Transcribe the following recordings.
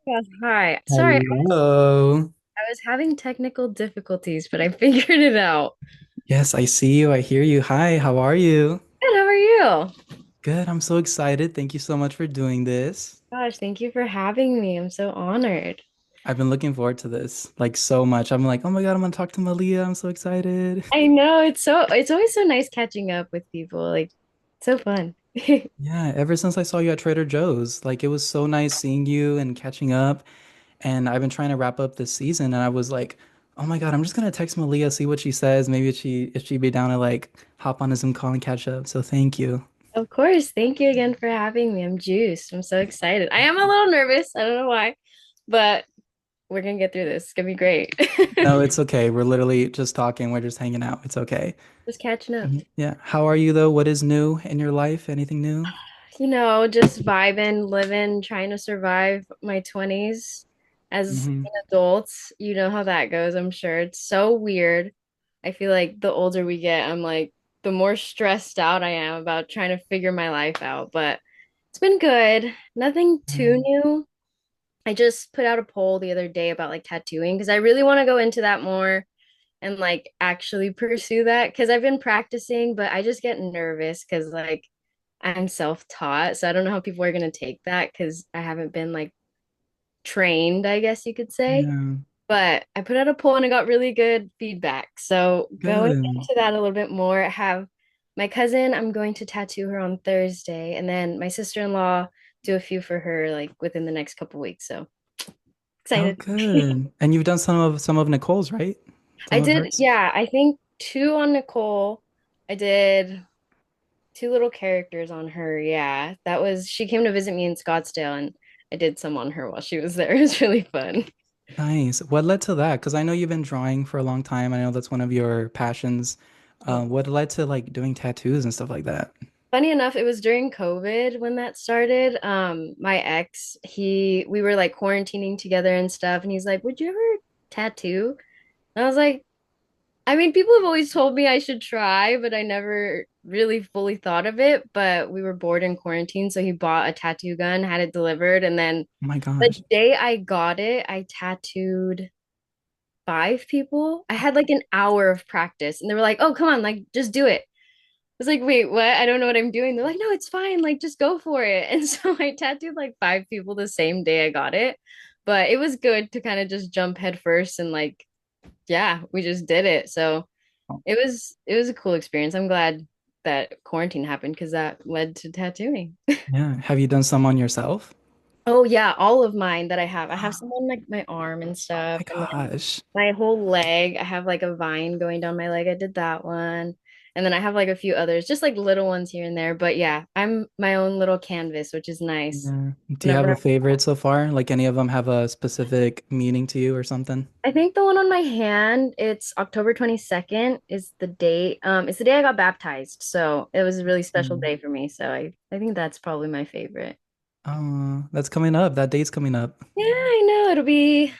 Yes, hi. Sorry, Hello. I was having technical difficulties, but I figured it out. Yes, I see you. I hear you. Hi, how are you? Good, how are you? Good. I'm so excited. Thank you so much for doing this. Gosh, thank you for having me. I'm so honored. I've been looking forward to this like so much. I'm like, oh my God, I'm gonna talk to Malia. I'm so excited. I know it's always so nice catching up with people. Like, so fun. Yeah, ever since I saw you at Trader Joe's, like it was so nice seeing you and catching up. And I've been trying to wrap up this season, and I was like, oh my God, I'm just gonna text Malia, see what she says. Maybe if she'd be down to like hop on a Zoom call and catch up. So thank you. Of course, thank you again for having me. I'm juiced. I'm so excited. I am a little nervous. I don't know why, but we're gonna get through this. It's gonna be great. No, it's okay. We're literally just talking. We're just hanging out. It's okay. Just catching up. Yeah. How are you though? What is new in your life? Anything new? Just vibing, living, trying to survive my 20s as Hmm. an adult. You know how that goes, I'm sure. It's so weird. I feel like the older we get, I'm like, the more stressed out I am about trying to figure my life out. But it's been good. Nothing too new. I just put out a poll the other day about like tattooing because I really want to go into that more and like actually pursue that because I've been practicing, but I just get nervous because like I'm self-taught, so I don't know how people are going to take that because I haven't been like trained, I guess you could say. Yeah. But I put out a poll and I got really good feedback. So going Good. into that a little bit more, I have my cousin, I'm going to tattoo her on Thursday, and then my sister-in-law do a few for her like within the next couple weeks. So Oh, excited. good. And you've done some of Nicole's, right? I Some of did, hers? yeah, I think two on Nicole. I did two little characters on her. Yeah, that was she came to visit me in Scottsdale, and I did some on her while she was there. It was really fun. Nice. What led to that? Because I know you've been drawing for a long time. I know that's one of your passions. What led to like doing tattoos and stuff like that? Funny enough, it was during COVID when that started. My ex, we were like quarantining together and stuff, and he's like, "Would you ever tattoo?" And I was like, I mean, people have always told me I should try, but I never really fully thought of it. But we were bored in quarantine, so he bought a tattoo gun, had it delivered, and then Oh my the gosh. day I got it, I tattooed five people. I had like an hour of practice, and they were like, "Oh, come on, like just do it." I was like, "Wait, what? I don't know what I'm doing." They're like, "No, it's fine. Like just go for it." And so I tattooed like five people the same day I got it. But it was good to kind of just jump head first and like, yeah, we just did it. So it was a cool experience. I'm glad that quarantine happened because that led to tattooing. Yeah. Have you done some on yourself? Oh yeah, all of mine that I have. I have some on like my arm and Oh stuff, my and then gosh. my whole leg. I have like a vine going down my leg. I did that one. And then I have like a few others, just like little ones here and there. But yeah, I'm my own little canvas, which is nice. Yeah. Do you have Whenever a favorite so far? Like any of them have a specific meaning to you or something? I think the one on my hand, it's October 22nd is the date. It's the day I got baptized. So it was a really special Mm. day for me. So I think that's probably my favorite. Oh, that's coming up. That date's coming up. Yeah, I know. It'll be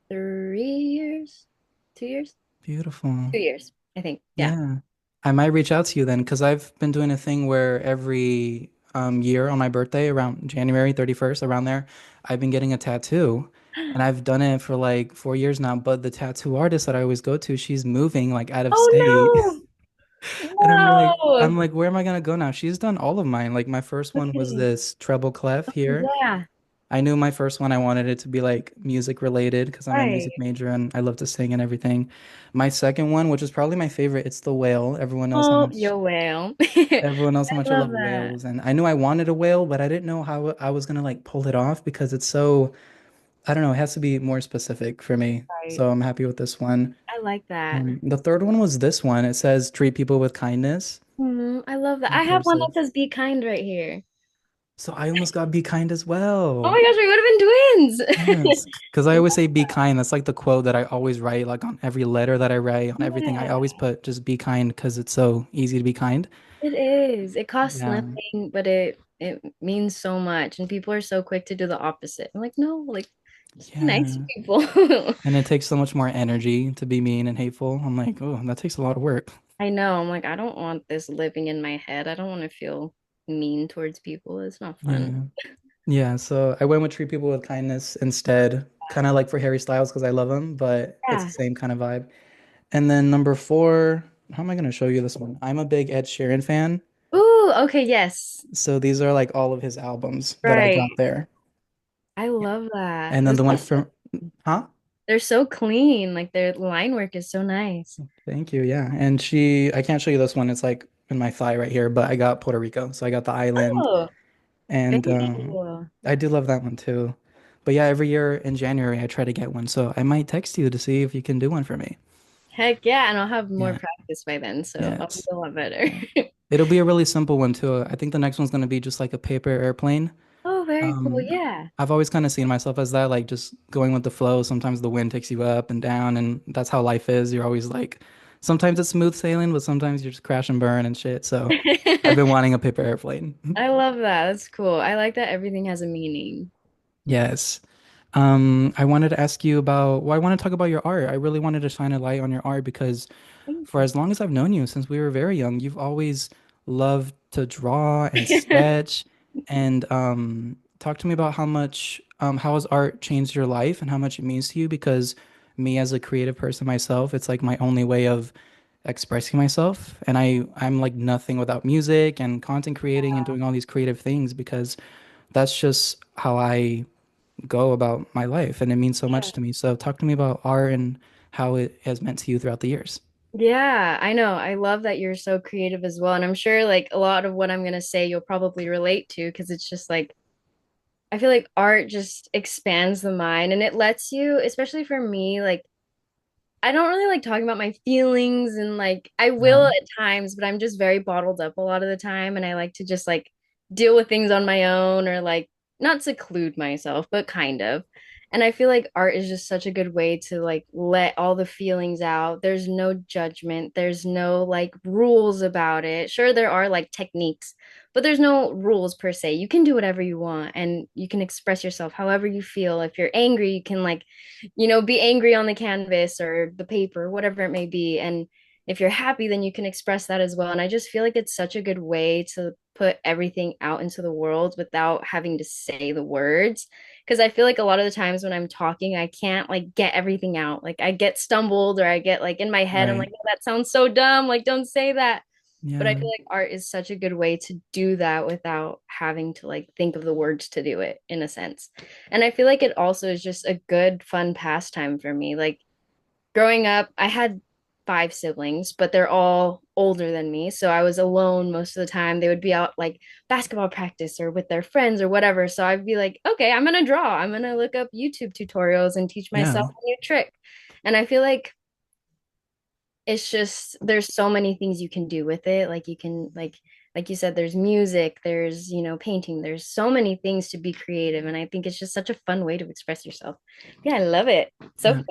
3 years, 2 years, Beautiful. 2 years, I think. Yeah. Yeah. I might reach out to you then because I've been doing a thing where every year on my birthday, around January 31st, around there, I've been getting a tattoo. And I've done it for like 4 years now. But the tattoo artist that I always go to, she's moving like out of state. Oh no. And I'm like, No. where am I gonna go now? She's done all of mine. Like my first one was Okay. this treble clef here. Yeah. I knew my first one, I wanted it to be like music related because I'm a music Right. major and I love to sing and everything. My second one, which is probably my favorite, it's the whale. Oh, yo, whale. I Everyone knows how much I love love that. whales. And I knew I wanted a whale, but I didn't know how I was gonna like pull it off because it's so, I don't know, it has to be more specific for me. Right. So I'm happy with this one. I like that. The third one was this one. It says treat people with kindness. I love that. In I have one that cursive. says be kind right here. So I almost got be kind as Oh well. my gosh, we would have been twins. Yes, because I always say be kind. That's like the quote that I always write, like on every letter that I write, on everything. I Yeah, always put just be kind because it's so easy to be kind. it is. It costs Yeah. nothing, but it means so much. And people are so quick to do the opposite. I'm like, no, like just be nice to Yeah. people. And it takes so much more energy to be mean and hateful. I'm like, oh, that takes a lot of work. I know. I'm like, I don't want this living in my head. I don't want to feel mean towards people. It's not fun. Yeah. Yeah, so I went with treat people with kindness instead, kind of like for Harry Styles because I love him, but it's the Yeah. same kind of vibe. And then number four, how am I going to show you this one? I'm a big Ed Sheeran fan. Ooh, okay, yes. So these are like all of his albums that I got Right. there. I love that. And then the one from, huh? They're so clean. Like their line work is so nice. Thank you. Yeah. And I can't show you this one. It's like in my thigh right here, but I got Puerto Rico. So I got the island. Oh, And very cool. I do love that one too. But yeah, every year in January, I try to get one. So I might text you to see if you can do one for me. Heck yeah, and I'll have more Yeah. practice by then, so I'll be Yes. a lot better. Yeah. It'll be a really simple one too. I think the next one's going to be just like a paper airplane. Oh, very cool. Um, Yeah. I've always kind of seen myself as that, like just going with the flow. Sometimes the wind takes you up and down, and that's how life is. You're always like, sometimes it's smooth sailing, but sometimes you're just crash and burn and shit. So I've been wanting a paper airplane. I love that. That's cool. I like that everything has a meaning. Yes. I wanted to ask you about, well, I want to talk about your art. I really wanted to shine a light on your art because Thank for you. as long as I've known you, since we were very young, you've always loved to draw and sketch. And talk to me about how has art changed your life and how much it means to you? Because me as a creative person myself, it's like my only way of expressing myself. And I'm like nothing without music and content creating and doing all these creative things because that's just how I go about my life, and it means so much Yeah. to me. So talk to me about art and how it has meant to you throughout the years. Yeah, I know. I love that you're so creative as well. And I'm sure like a lot of what I'm gonna say you'll probably relate to because it's just like I feel like art just expands the mind and it lets you, especially for me, like I don't really like talking about my feelings and like I will Yeah, at times, but I'm just very bottled up a lot of the time and I like to just like deal with things on my own or like not seclude myself, but kind of. And I feel like art is just such a good way to like let all the feelings out. There's no judgment, there's no like rules about it. Sure, there are like techniques, but there's no rules per se. You can do whatever you want and you can express yourself however you feel. If you're angry, you can like be angry on the canvas or the paper, whatever it may be. And if you're happy, then you can express that as well. And I just feel like it's such a good way to put everything out into the world without having to say the words. Because I feel like a lot of the times when I'm talking, I can't like get everything out. Like I get stumbled or I get like in my head, I'm like, right. oh, that sounds so dumb. Like, don't say that. But I Yeah, feel like art is such a good way to do that without having to like think of the words to do it in a sense. And I feel like it also is just a good, fun pastime for me. Like growing up, I had five siblings, but they're all older than me. So I was alone most of the time. They would be out like basketball practice or with their friends or whatever. So I'd be like, okay, I'm going to draw. I'm going to look up YouTube tutorials and teach myself yeah, a new trick. And I feel like it's just there's so many things you can do with it. Like you can like you said, there's music, there's painting, there's so many things to be creative. And I think it's just such a fun way to express yourself. Yeah, I love it. So yeah.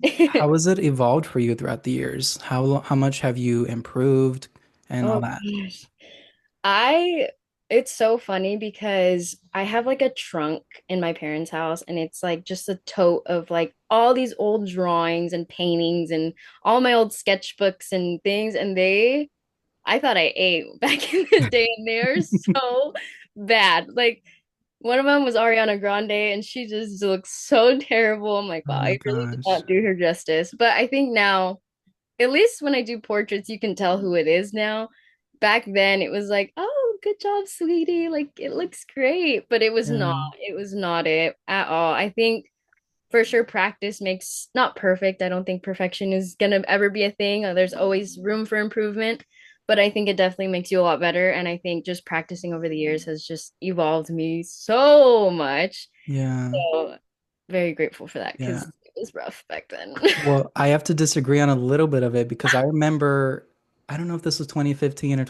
fun. How has it evolved for you throughout the years? How much have you improved and all Oh that? gosh. I it's so funny because I have like a trunk in my parents' house and it's like just a tote of like all these old drawings and paintings and all my old sketchbooks and things and I thought I ate back in the day and they're so bad. Like one of them was Ariana Grande and she just looks so terrible. I'm like, Oh wow, my I really did gosh. not do her justice. But I think now at least when I do portraits, you can tell who it is now. Back then, it was like, oh, good job, sweetie. Like, it looks great. But it was not. Yeah, It was not it at all. I think for sure practice makes not perfect. I don't think perfection is going to ever be a thing. There's always room for improvement. But I think it definitely makes you a lot better. And I think just practicing over the years has just evolved me so much. yeah, So, very grateful for that because yeah. it was rough back then. Well, I have to disagree on a little bit of it because I remember, I don't know if this was 2015 or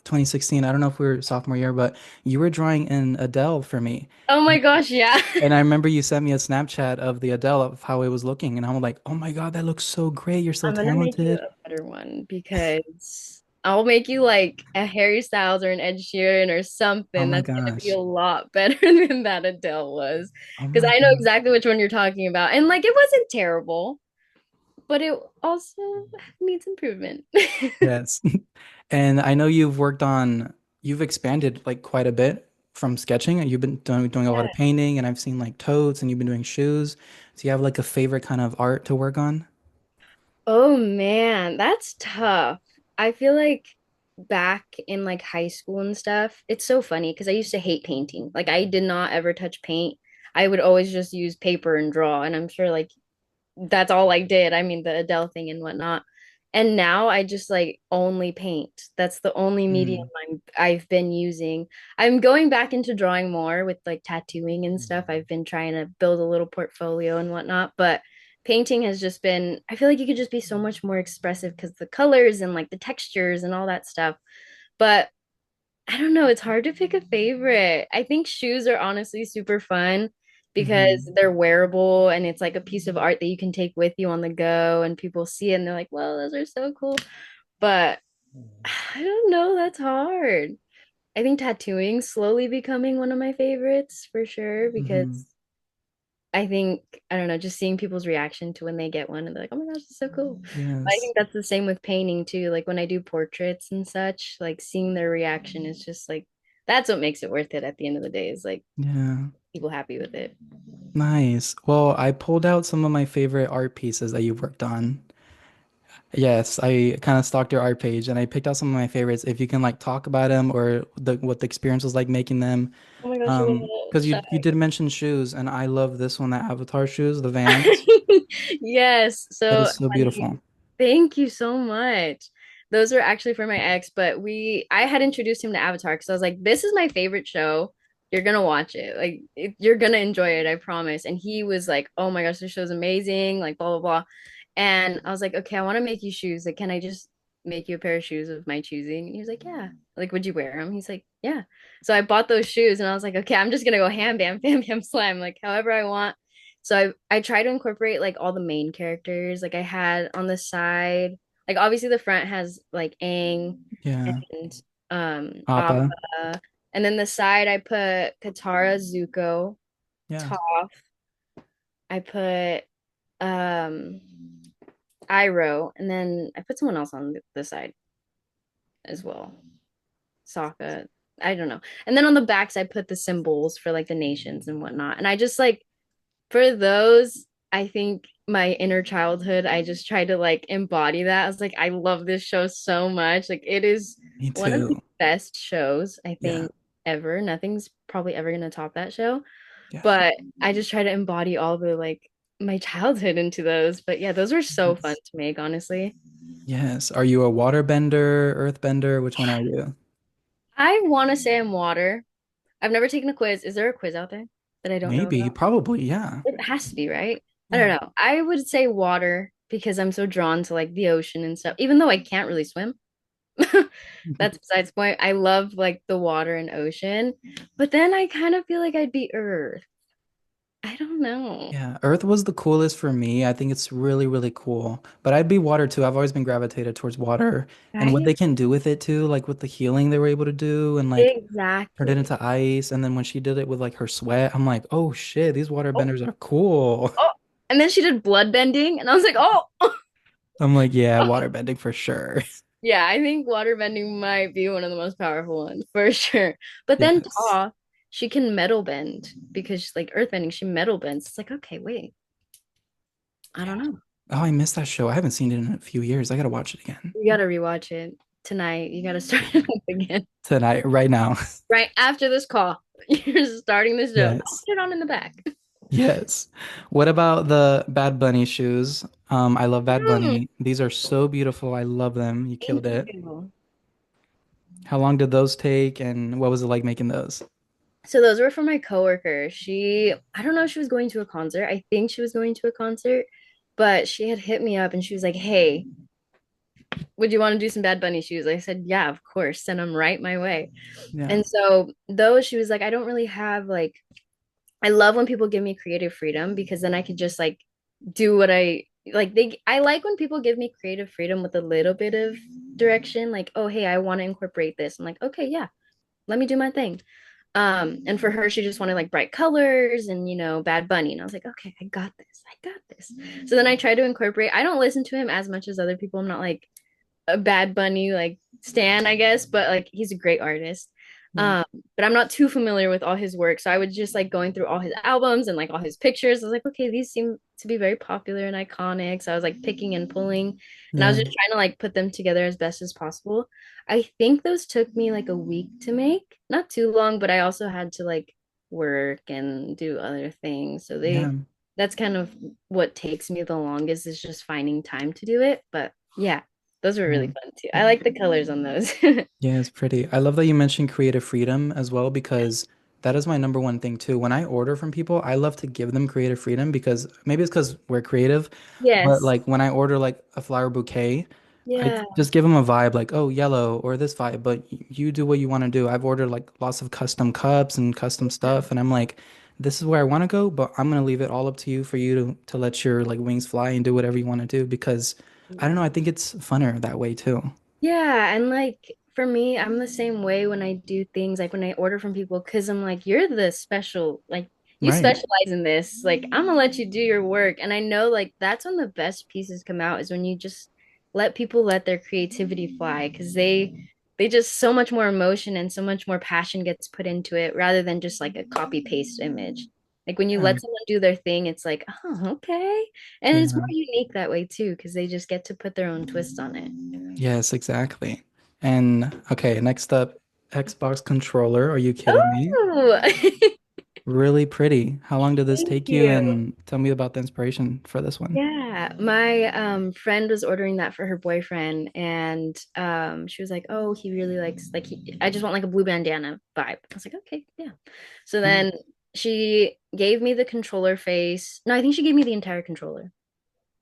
2016. I don't know if we were sophomore year, but you were drawing in Adele for me. Oh my gosh, yeah. And I remember you sent me a Snapchat of the Adele of how it was looking, and I'm like, "Oh my God, that looks so great! You're so I'm gonna make you talented." a better one because I'll make you like a Harry Styles or an Ed Sheeran or Oh something my that's gonna be gosh. a lot better than that Adele was. Oh Because my I know God. exactly which one you're talking about. And like it wasn't terrible, but it also needs improvement. Yes. And I know you've expanded like quite a bit from sketching, and you've been doing a lot of painting, and I've seen like totes, and you've been doing shoes. Do you have like a favorite kind of art to work on? Oh man, that's tough. I feel like back in like high school and stuff, it's so funny because I used to hate painting. Like I did not ever touch paint. I would always just use paper and draw, and I'm sure like that's all I did. I mean, the Adele thing and whatnot. And now I just like only paint. That's the only medium Mm, I've been using. I'm going back into drawing more with like tattooing and stuff. I've been trying to build a little portfolio and whatnot, but painting has just been, I feel like you could just be so much more expressive because the colors and like the textures and all that stuff. But I don't know. It's hard to pick a favorite. I think shoes are honestly super fun because hmm they're wearable and it's like a piece of art that you can take with you on the go and people see it and they're like, "Well, those are so cool." But I don't know. That's hard. I think tattooing slowly becoming one of my favorites for sure because hmm I think I don't know, just seeing people's reaction to when they get one and they're like, "Oh my gosh, it's so cool." I Yes. think that's the same with painting too. Like when I do portraits and such, like seeing their reaction is just like that's what makes it worth it at the end of the day is like Yeah. people happy with it. Nice. Well, I pulled out some of my favorite art pieces that you've worked on. Yes, I kind of stalked your art page and I picked out some of my favorites. If you can like talk about them or what the experience was like making them. Oh my gosh, you're gonna Because shy. you did mention shoes and I love this one, the Avatar shoes, the Vans. Yes. That So is so funny. beautiful. Thank you so much. Those were actually for my ex, but I had introduced him to Avatar because I was like, this is my favorite show. You're gonna watch it. Like you're gonna enjoy it, I promise. And he was like, oh my gosh, this show's amazing, like blah blah blah. And I was like, okay, I want to make you shoes. Like, can I just make you a pair of shoes of my choosing? And he was like, yeah. Like, would you wear them? He's like, yeah. So I bought those shoes and I was like, okay, I'm just gonna go ham bam bam bam slam, like however I want. So I try to incorporate like all the main characters. Like I had on the side, like obviously the front has like Aang Yeah. and Appa. Appa. And then the side I put Katara, Zuko, Yeah. Toph. I put um Iroh, and then I put someone else on the side as well. Sokka. I don't know. And then on the backs I put the symbols for like the nations and whatnot. And I just like for those, I think my inner childhood, I just tried to like embody that. I was like, I love this show so much. Like it is Me one of the too. best shows, I Yeah. think, ever. Nothing's probably ever gonna top that show. Yeah. But I just try to embody all the like my childhood into those. But yeah, those were so fun Yes. to make, honestly. Yes. Are you a waterbender, earthbender? Which one are you? I want to say I'm water. I've never taken a quiz. Is there a quiz out there that I don't know Maybe, about? probably, yeah. It has to be, right? I don't Yeah. know. I would say water because I'm so drawn to like the ocean and stuff, even though I can't really swim. That's besides the point. I love like the water and ocean, but then I kind of feel like I'd be earth. I don't know. Yeah, Earth was the coolest for me. I think it's really, really cool. But I'd be water too. I've always been gravitated towards water and what Right? they can do with it too, like with the healing they were able to do and like turn it Exactly. into ice. And then when she did it with like her sweat, I'm like, oh shit, these water Oh, benders are cool. oh. And then she did blood bending, and I was like, oh, I'm like, yeah, water bending for sure. yeah, I think water bending might be one of the most powerful ones for sure. But then Yes. Toph, she can metal bend because she's like earth bending, she metal bends. It's like, okay, wait, I Yeah. don't know. Oh, I missed that show. I haven't seen it in a few years. I gotta watch it again You gotta rewatch it tonight. You gotta start it up again. tonight, right now. Right after this call, you're starting the show. I'll Yes. put it on in the back. Yes. What about the Bad Bunny shoes? I love Bad Mm, Bunny. These are so beautiful. I love them. You thank killed it. you. How long did those take and what was it like making those? So those were for my coworker. I don't know if she was going to a concert. I think she was going to a concert, but she had hit me up and she was like, "Hey, would you want to do some Bad Bunny shoes?" I said, "Yeah, of course. Send them right my way." Yeah. And so those, she was like, "I don't really have like, I love when people give me creative freedom because then I could just like do what I like. I like when people give me creative freedom with a little bit of direction, like, oh, hey, I want to incorporate this. I'm like, okay, yeah, let me do my thing. And for her, she just wanted like bright colors and Bad Bunny. And I was like, okay, I got this. I got this. So then I try to incorporate. I don't listen to him as much as other people. I'm not like a Bad Bunny like stan, I guess, but like he's a great artist. Yeah. But I'm not too familiar with all his work. So I was just like going through all his albums and like all his pictures. I was like, okay, these seem to be very popular and iconic. So I was like picking and pulling, and I was Yeah. just trying to like put them together as best as possible. I think those took me like a week to make, not too long, but I also had to like work and do other things. So Yeah. that's kind of what takes me the longest is just finding time to do it. But yeah, those were really Yeah. fun too. I like the colors on those. Yeah, it's pretty. I love that you mentioned creative freedom as well because that is my number one thing too. When I order from people, I love to give them creative freedom because maybe it's because we're creative, but Yes. like when I order like a flower bouquet, I Yeah. just give them a vibe like, oh, yellow or this vibe, but you do what you want to do. I've ordered like lots of custom cups and custom stuff, and I'm like, this is where I want to go, but I'm gonna leave it all up to you for you to let your like wings fly and do whatever you want to do because I don't know, I think it's funner that way too. Yeah, and like for me, I'm the same way when I do things like when I order from people because I'm like, you're the special, like you Right. specialize in this. Like I'm gonna let you do your work. And I know like that's when the best pieces come out is when you just let people let their creativity fly because they just so much more emotion and so much more passion gets put into it rather than just like a copy paste image. Like when you Yeah. let someone do their thing, it's like, oh, okay. And it's more Yeah. unique that way too, because they just get to put their own twist on it. Yes, exactly. And okay, next up, Xbox controller. Are you kidding me? Oh, Really pretty. How long did this thank take you? you. And tell me about the inspiration for this one. Yeah, my friend was ordering that for her boyfriend, and she was like, "Oh, he really likes I just want like a blue bandana vibe." I was like, "Okay, yeah." So Yeah. then she gave me the controller face. No, I think she gave me the entire controller.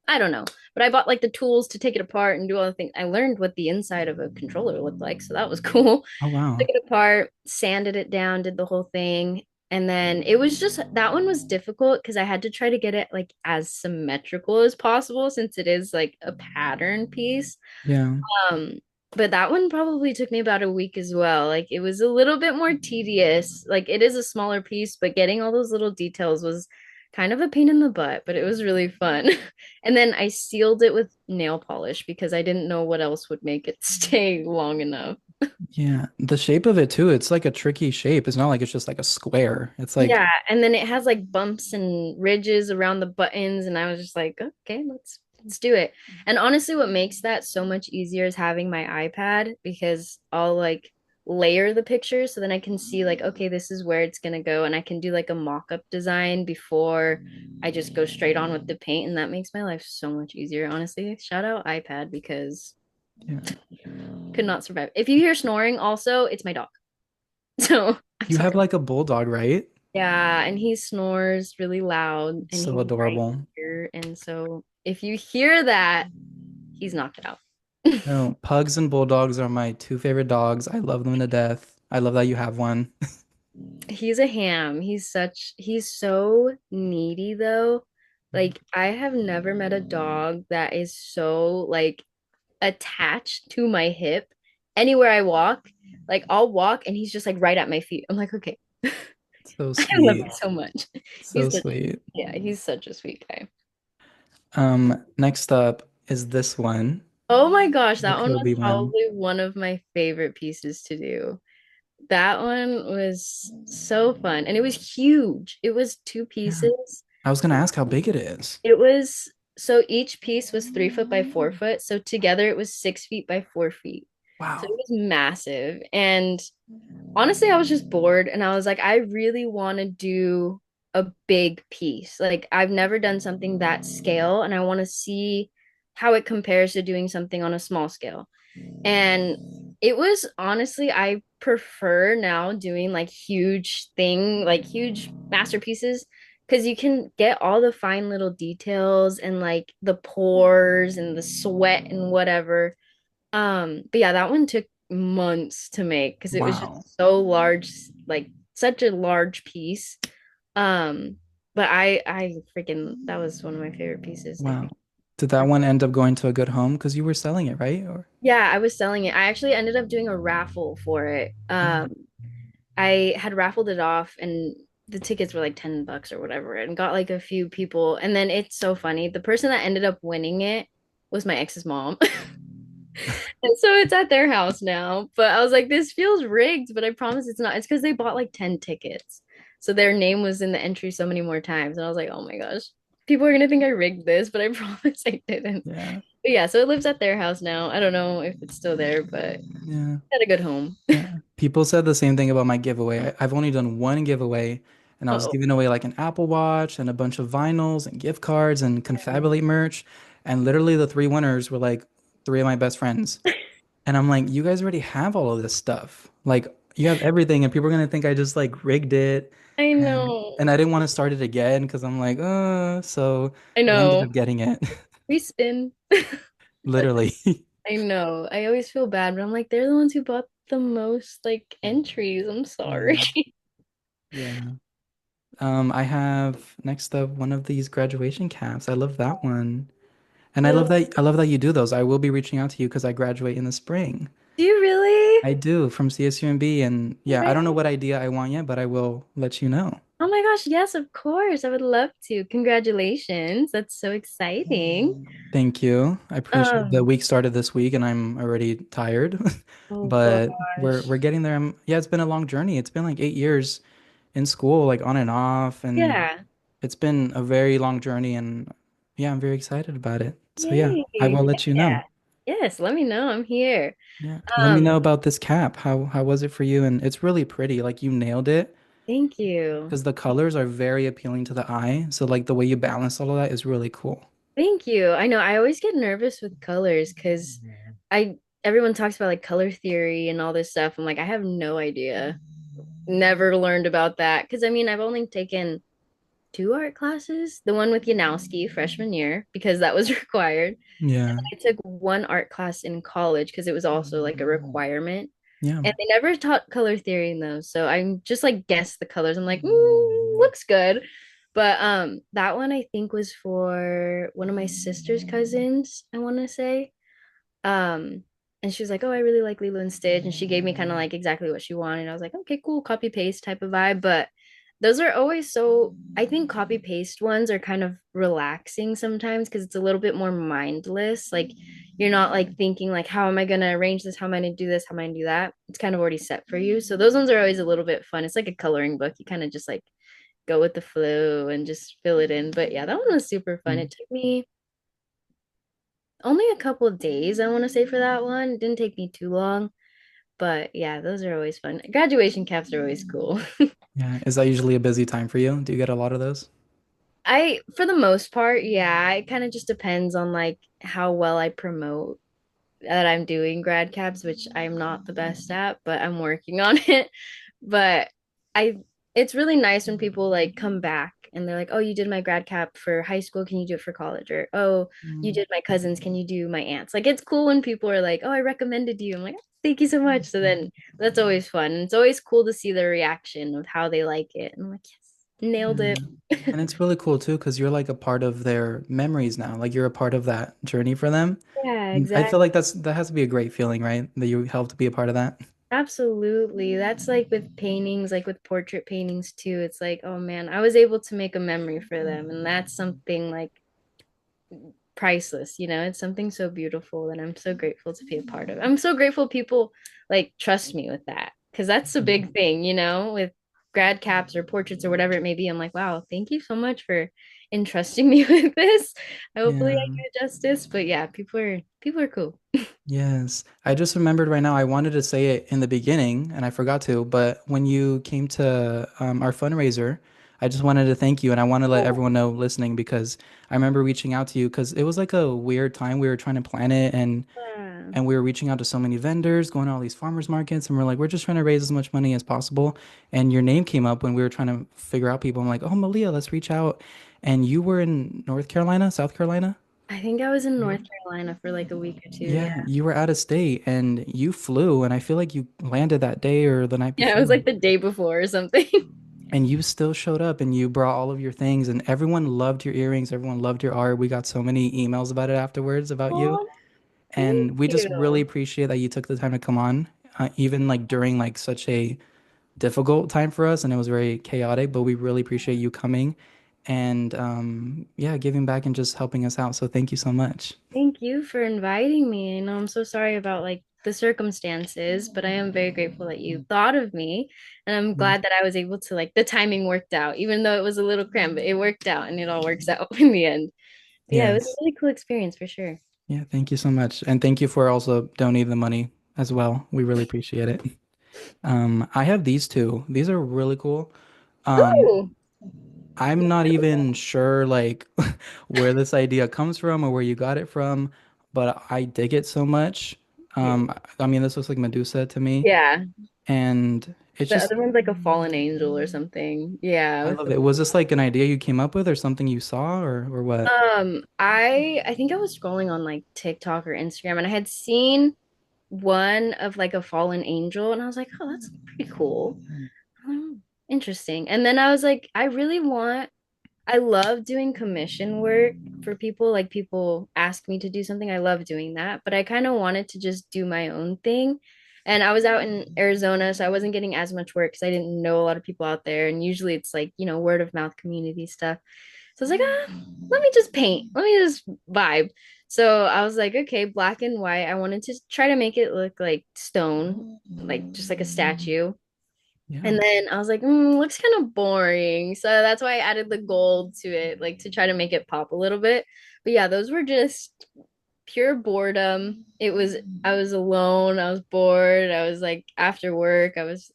I don't know, but I bought like the tools to take it apart and do all the things. I learned what the inside of a controller looked like, so that was cool. Oh Took wow. it apart, sanded it down, did the whole thing. And then it was just that one was difficult because I had to try to get it like as symmetrical as possible since it is like a pattern piece. Yeah. Um, but that one probably took me about a week as well. Like it was a little bit more tedious. Like it is a smaller piece, but getting all those little details was kind of a pain in the butt, but it was really fun. And then I sealed it with nail polish because I didn't know what else would make it stay long enough. Yeah. The shape of it too, it's like a tricky shape. It's not like it's just like a square. It's like, Yeah, and then it has like bumps and ridges around the buttons, and I was just like, okay, let's do it. And honestly, what makes that so much easier is having my iPad because I'll like layer the pictures so then I can see like, okay, this is where it's gonna go, and I can do like a mock-up design before I just go straight on with the paint, and that makes my life so much easier. Honestly, shout out iPad because yeah. could not survive. If you hear snoring, also, it's my dog. So I'm You have sorry. like a bulldog, right? Yeah, and he snores really loud and So he's right adorable. here. And so if you hear that, he's knocked out. No, pugs and bulldogs are my two favorite dogs. I love them to death. I love that you have one. He's a ham. He's so needy though. Like I have never met a dog that is so like attached to my hip anywhere I walk. Like I'll walk and he's just like right at my feet. I'm like, okay. So I love sweet. you so much. So sweet. He's such a sweet guy. Next up is this one, Oh my gosh, the that one was Kobe one. probably one of my favorite pieces to do. That one was so fun and it was huge. It was two Yeah. pieces. I was gonna ask how big it is. It was so each piece was 3 foot by 4 foot. So together it was 6 feet by 4 feet. So it Wow. was massive. And honestly, I was just bored and I was like, I really want to do a big piece. Like I've never done something that scale and I want to see how it compares to doing something on a small scale. And it was honestly, I prefer now doing like huge masterpieces because you can get all the fine little details and like the pores and the sweat and whatever. But yeah, that one took months to make because it was Wow. just so large, like such a large piece. Um, but I freaking that was one of my favorite pieces, I Wow. think. Did that one end up going to a good home? Because you were selling it, right? Or Yeah, I was selling it. I actually ended up doing a raffle for it. yeah. I had raffled it off and the tickets were like $10 or whatever and got like a few people. And then it's so funny. The person that ended up winning it was my ex's mom. And so it's at their house now. But I was like, this feels rigged, but I promise it's not. It's because they bought like 10 tickets. So their name was in the entry so many more times. And I was like, oh my gosh, people are gonna think I rigged this, but I promise I didn't. Yeah. But yeah, so it lives at their house now. I don't know if it's still there, but Yeah. had a good home. Yeah. People said the same thing about my giveaway. I've only done one giveaway, and I was Oh, giving away like an Apple Watch and a bunch of vinyls and gift cards and Confabulate merch. And literally the three winners were like three of my best friends. And I'm like, you guys already have all of this stuff. Like you have everything, and people are gonna think I just like rigged it. I And know. I didn't want to start it again because I'm like, so I they ended know. up getting it. We spin. Literally. I know. I always feel bad, but I'm like, they're the ones who bought the most like entries. I'm sorry. Yeah. Yeah. I have next up one of these graduation caps. I love that one. And Oh, I love that you do those. I will be reaching out to you because I graduate in the spring. do you really? I do from CSUMB and yeah, I don't know Congrats. what idea I want yet, but I will let you know. Oh my gosh, yes, of course. I would love to. Congratulations. That's so exciting. Thank you. I appreciate it. The Um, week started this week and I'm already tired, oh but we're gosh. getting there. Yeah, it's been a long journey. It's been like 8 years in school, like on and off, and Yeah. it's been a very long journey and yeah, I'm very excited about it. So yeah, Yay. I will Heck let you yeah. know. Yes, let me know. I'm here. Yeah. Let me Um, know about this cap. How was it for you? And it's really pretty. Like you nailed it thank you. because the colors are very appealing to the eye. So like the way you balance all of that is really cool. Thank you. I know I always get nervous with colors because I everyone talks about like color theory and all this stuff. I'm like, I have no idea. Never learned about that. Because I mean, I've only taken two art classes, the one with Yanowski freshman year, because that was required. Yeah. I took one art class in college because it was also like a requirement. Yeah. And they never taught color theory in those. So I'm just like guess the colors. I'm like, looks good. But that one I think was for one of my sister's cousins, I want to say. Um, and she was like, "Oh, I really like Lilo and Stitch," and she gave me kind of like exactly what she wanted. I was like, "Okay, cool, copy paste type of vibe." But those are always so. I think copy paste ones are kind of relaxing sometimes because it's a little bit more mindless. Like you're not like thinking like, "How am I gonna arrange this? How am I gonna do this? How am I gonna do that?" It's kind of already set for you. So those ones are always a little bit fun. It's like a coloring book. You kind of just like go with the flow and just fill it in. But yeah, that one was super fun. Mm. It took me only a couple of days, I want to say, for that one. It didn't take me too long. But yeah, those are always fun. Graduation caps are always cool. Yeah. Is that usually a busy time for you? Do you get a lot of those? For the most part, yeah, it kind of just depends on like how well I promote that I'm doing grad caps, which I'm not the best at, but I'm working on it. But I it's really nice when people like come back and they're like, "Oh, you did my grad cap for high school, can you do it for college?" Or, "Oh, you Mm. did my cousins, can you do my aunts?" Like it's cool when people are like, "Oh, I recommended you." I'm like, "Thank you so much." So then that's always fun. And it's always cool to see the reaction of how they like it. And I'm like, "Yes, nailed it." Yeah. And it's really cool too because you're like a part of their memories now. Like you're a part of that journey for them. Yeah, And I feel exactly. like that has to be a great feeling, right? That you helped be a part of that. Absolutely. That's like with paintings, like with portrait paintings too. It's like, oh man, I was able to make a memory for them. And that's something like priceless, you know? It's something so beautiful that I'm so grateful to be a part of. I'm so grateful people like trust me with that because that's a Mm. big thing, you know, with grad caps or portraits or whatever it may be. I'm like, wow, thank you so much for entrusting me with this. Hopefully I Yeah. do it justice. But yeah, people are cool. Yes. I just remembered right now, I wanted to say it in the beginning and I forgot to, but when you came to our fundraiser, I just wanted to thank you and I want to let Oh, everyone know listening because I remember reaching out to you because it was like a weird time. We were trying to plan it yeah. and we were reaching out to so many vendors, going to all these farmers markets, and we're like, we're just trying to raise as much money as possible. And your name came up when we were trying to figure out people. I'm like, oh, Malia, let's reach out. And you were in North Carolina, South Carolina? I think I was in North Carolina for like a week or two. Yeah. Yeah, you were out of state and you flew, and I feel like you landed that day or the night Yeah, it was before. like the day before or something. And you still showed up and you brought all of your things, and everyone loved your earrings, everyone loved your art. We got so many emails about it afterwards about you. Oh, thank And we just really you. appreciate that you took the time to come on, even like during like such a difficult time for us and it was very chaotic, but we really appreciate you coming and yeah, giving back and just helping us out. So thank you so much. Thank you for inviting me. I know I'm so sorry about like the circumstances, but I am very grateful that you thought of me. And I'm Yeah. glad that I was able to like the timing worked out, even though it was a little cramped, but it worked out and it all works out in the end. But yeah, it was a Yes. really cool experience for sure. Yeah, thank you so much. And thank you for also donating the money as well. We really appreciate it. I have these two. These are really cool. Um, Ooh. I'm not even sure like where this idea comes from or where you got it from, but I dig it so much. Yeah. I mean, this looks like Medusa to me, Yeah. and it's The just other one's like a fallen angel or something. Yeah, I with love it. Was this like an idea you came up with or something you saw or what? I think I was scrolling on like TikTok or Instagram and I had seen one of like a fallen angel and I was like, oh, that's pretty cool. Oh, interesting. And then I was like, I love doing commission work for people. Like people ask me to do something. I love doing that, but I kind of wanted to just do my own thing. And I was out in Arizona, so I wasn't getting as much work because I didn't know a lot of people out there. And usually it's like, word of mouth community stuff. So I was like, let me just paint. Let me just vibe. So I was like, okay, black and white. I wanted to try to make it look like stone, like just like a statue. Yeah. And then I was like, looks kind of boring. So that's why I added the gold to it, like to try to make it pop a little bit. But yeah, those were just pure boredom. I was alone, I was bored, I was like after work, I was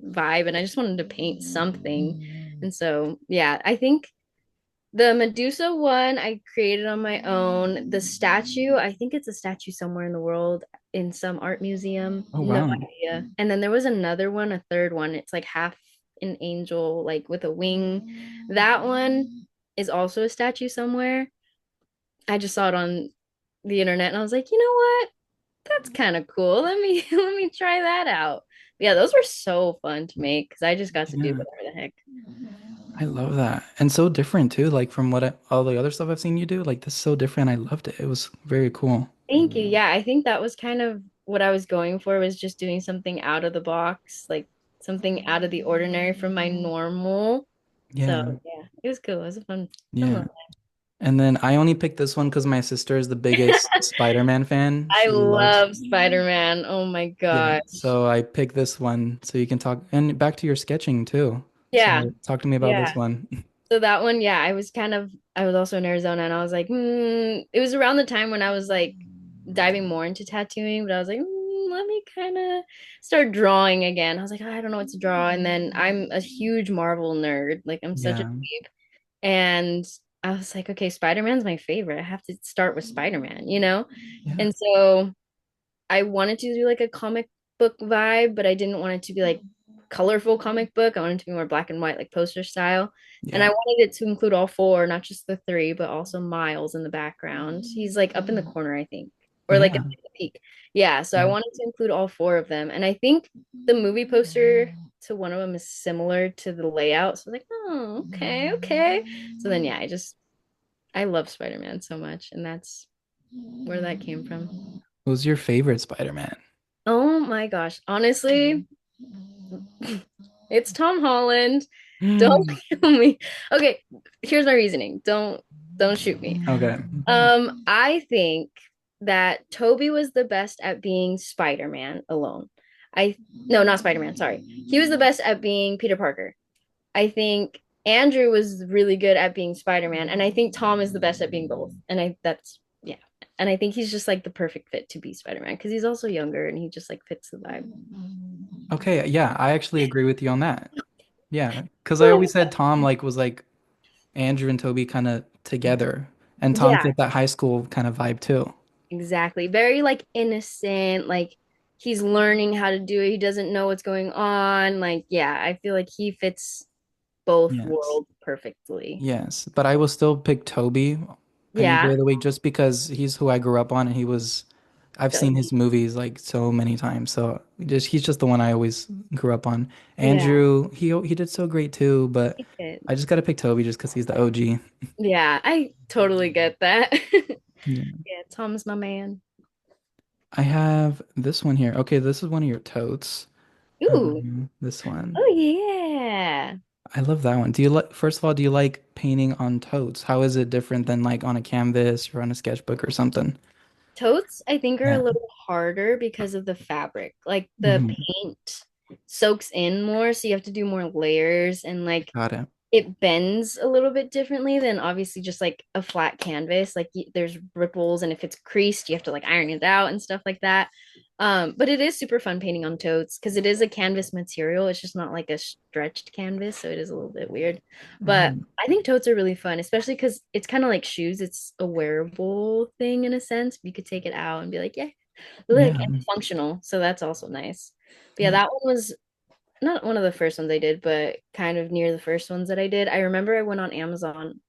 vibe, and I just wanted to paint something. And so, yeah, I think the Medusa one I created on my own. The statue, I think it's a statue somewhere in the world in some art museum. Oh No wow. idea. And then there was another one, a third one. It's like half an angel, like with a wing. That one is also a statue somewhere. I just saw it on the internet and I was like, you know what? That's kind of cool. Let me try that out. Yeah, those were so fun to make because I just got to do Yeah. whatever the heck. I love that. And so different too, like from all the other stuff I've seen you do. Like this is so different. I loved it. It was very cool. Thank you. Yeah, I think that was kind of what I was going for was just doing something out of the box, like something out of the ordinary from my normal. So Yeah. yeah, it was cool. It was a fun Yeah. moment. And then I only picked this one because my sister is the biggest Spider-Man fan. I She loves. love Spider-Man. Oh my Yeah. gosh. So I picked this one so you can talk and back to your sketching too. Yeah, So talk to me about this yeah. one. So that one, yeah, I was also in Arizona and I was like, it was around the time when I was like diving more into tattooing, but I was like, let me kind of start drawing again. I was like, I don't know what to draw. And then I'm a huge Marvel nerd. Like I'm such a Yeah. dweeb. And I was like, okay, Spider-Man's my favorite. I have to start with Spider-Man? Yeah. And so I wanted to do like a comic book vibe, but I didn't want it to be like colorful comic book. I wanted it to be more black and white, like poster style. And I Yeah. wanted it to include all four, not just the three, but also Miles in the background. He's like up in the corner, I think, or like at Yeah. the peak. Yeah, so I Yeah. wanted to include all four of them. And I think the movie poster to one of them is similar to the layout. So I was like, oh, okay, okay. So then, yeah, I love Spider-Man so much. And that's where that came from. Who's your favorite Spider-Man? Oh my gosh. Honestly, it's Tom Holland. Don't kill me. Okay, here's my reasoning. Don't shoot me. Okay. I think that Toby was the best at being Spider-Man alone. I No, not Spider-Man, sorry. He was the best at being Peter Parker. I think Andrew was really good at being Spider-Man, and I think Tom is the best at being both. And I that's yeah. And I think he's just like the perfect fit to be Spider-Man because he's also younger and he just like fits the vibe. Okay, yeah, I actually agree with you on that. Yeah, because I always said Tom like was like Andrew and Toby kind of together, and Tom Yeah, fit that high school kind of vibe too. exactly. Very like innocent, like he's learning how to do it. He doesn't know what's going on. Like, yeah, I feel like he fits both Yes. worlds perfectly. Yes, but I will still pick Toby any day Yeah. of the week just because he's who I grew up on and I've So, seen his movies like so many times. So he's just the one I always grew up on. yeah, Andrew, he did so great too, but he fit. I just gotta pick Toby just because he's the OG. Yeah, I totally get that. Yeah. Yeah, Tom's my man. I have this one here. Okay, this is one of your totes. Ooh. This one. Oh yeah. I love that one. Do you like, first of all, do you like painting on totes? How is it different than like on a canvas or on a sketchbook or something? Totes, I think, are a Yeah. little harder because of the fabric. Like the Hmm. paint soaks in more, so you have to do more layers and like Got it. it bends a little bit differently than obviously just like a flat canvas. Like there's ripples, and if it's creased, you have to like iron it out and stuff like that. But it is super fun painting on totes because it is a canvas material. It's just not like a stretched canvas, so it is a little bit weird. But Right. I think totes are really fun, especially because it's kind of like shoes. It's a wearable thing in a sense. You could take it out and be like, yeah, look, Yeah. and functional. So that's also nice. But yeah, Yeah. that one was not one of the first ones I did, but kind of near the first ones that I did. I remember I went on Amazon,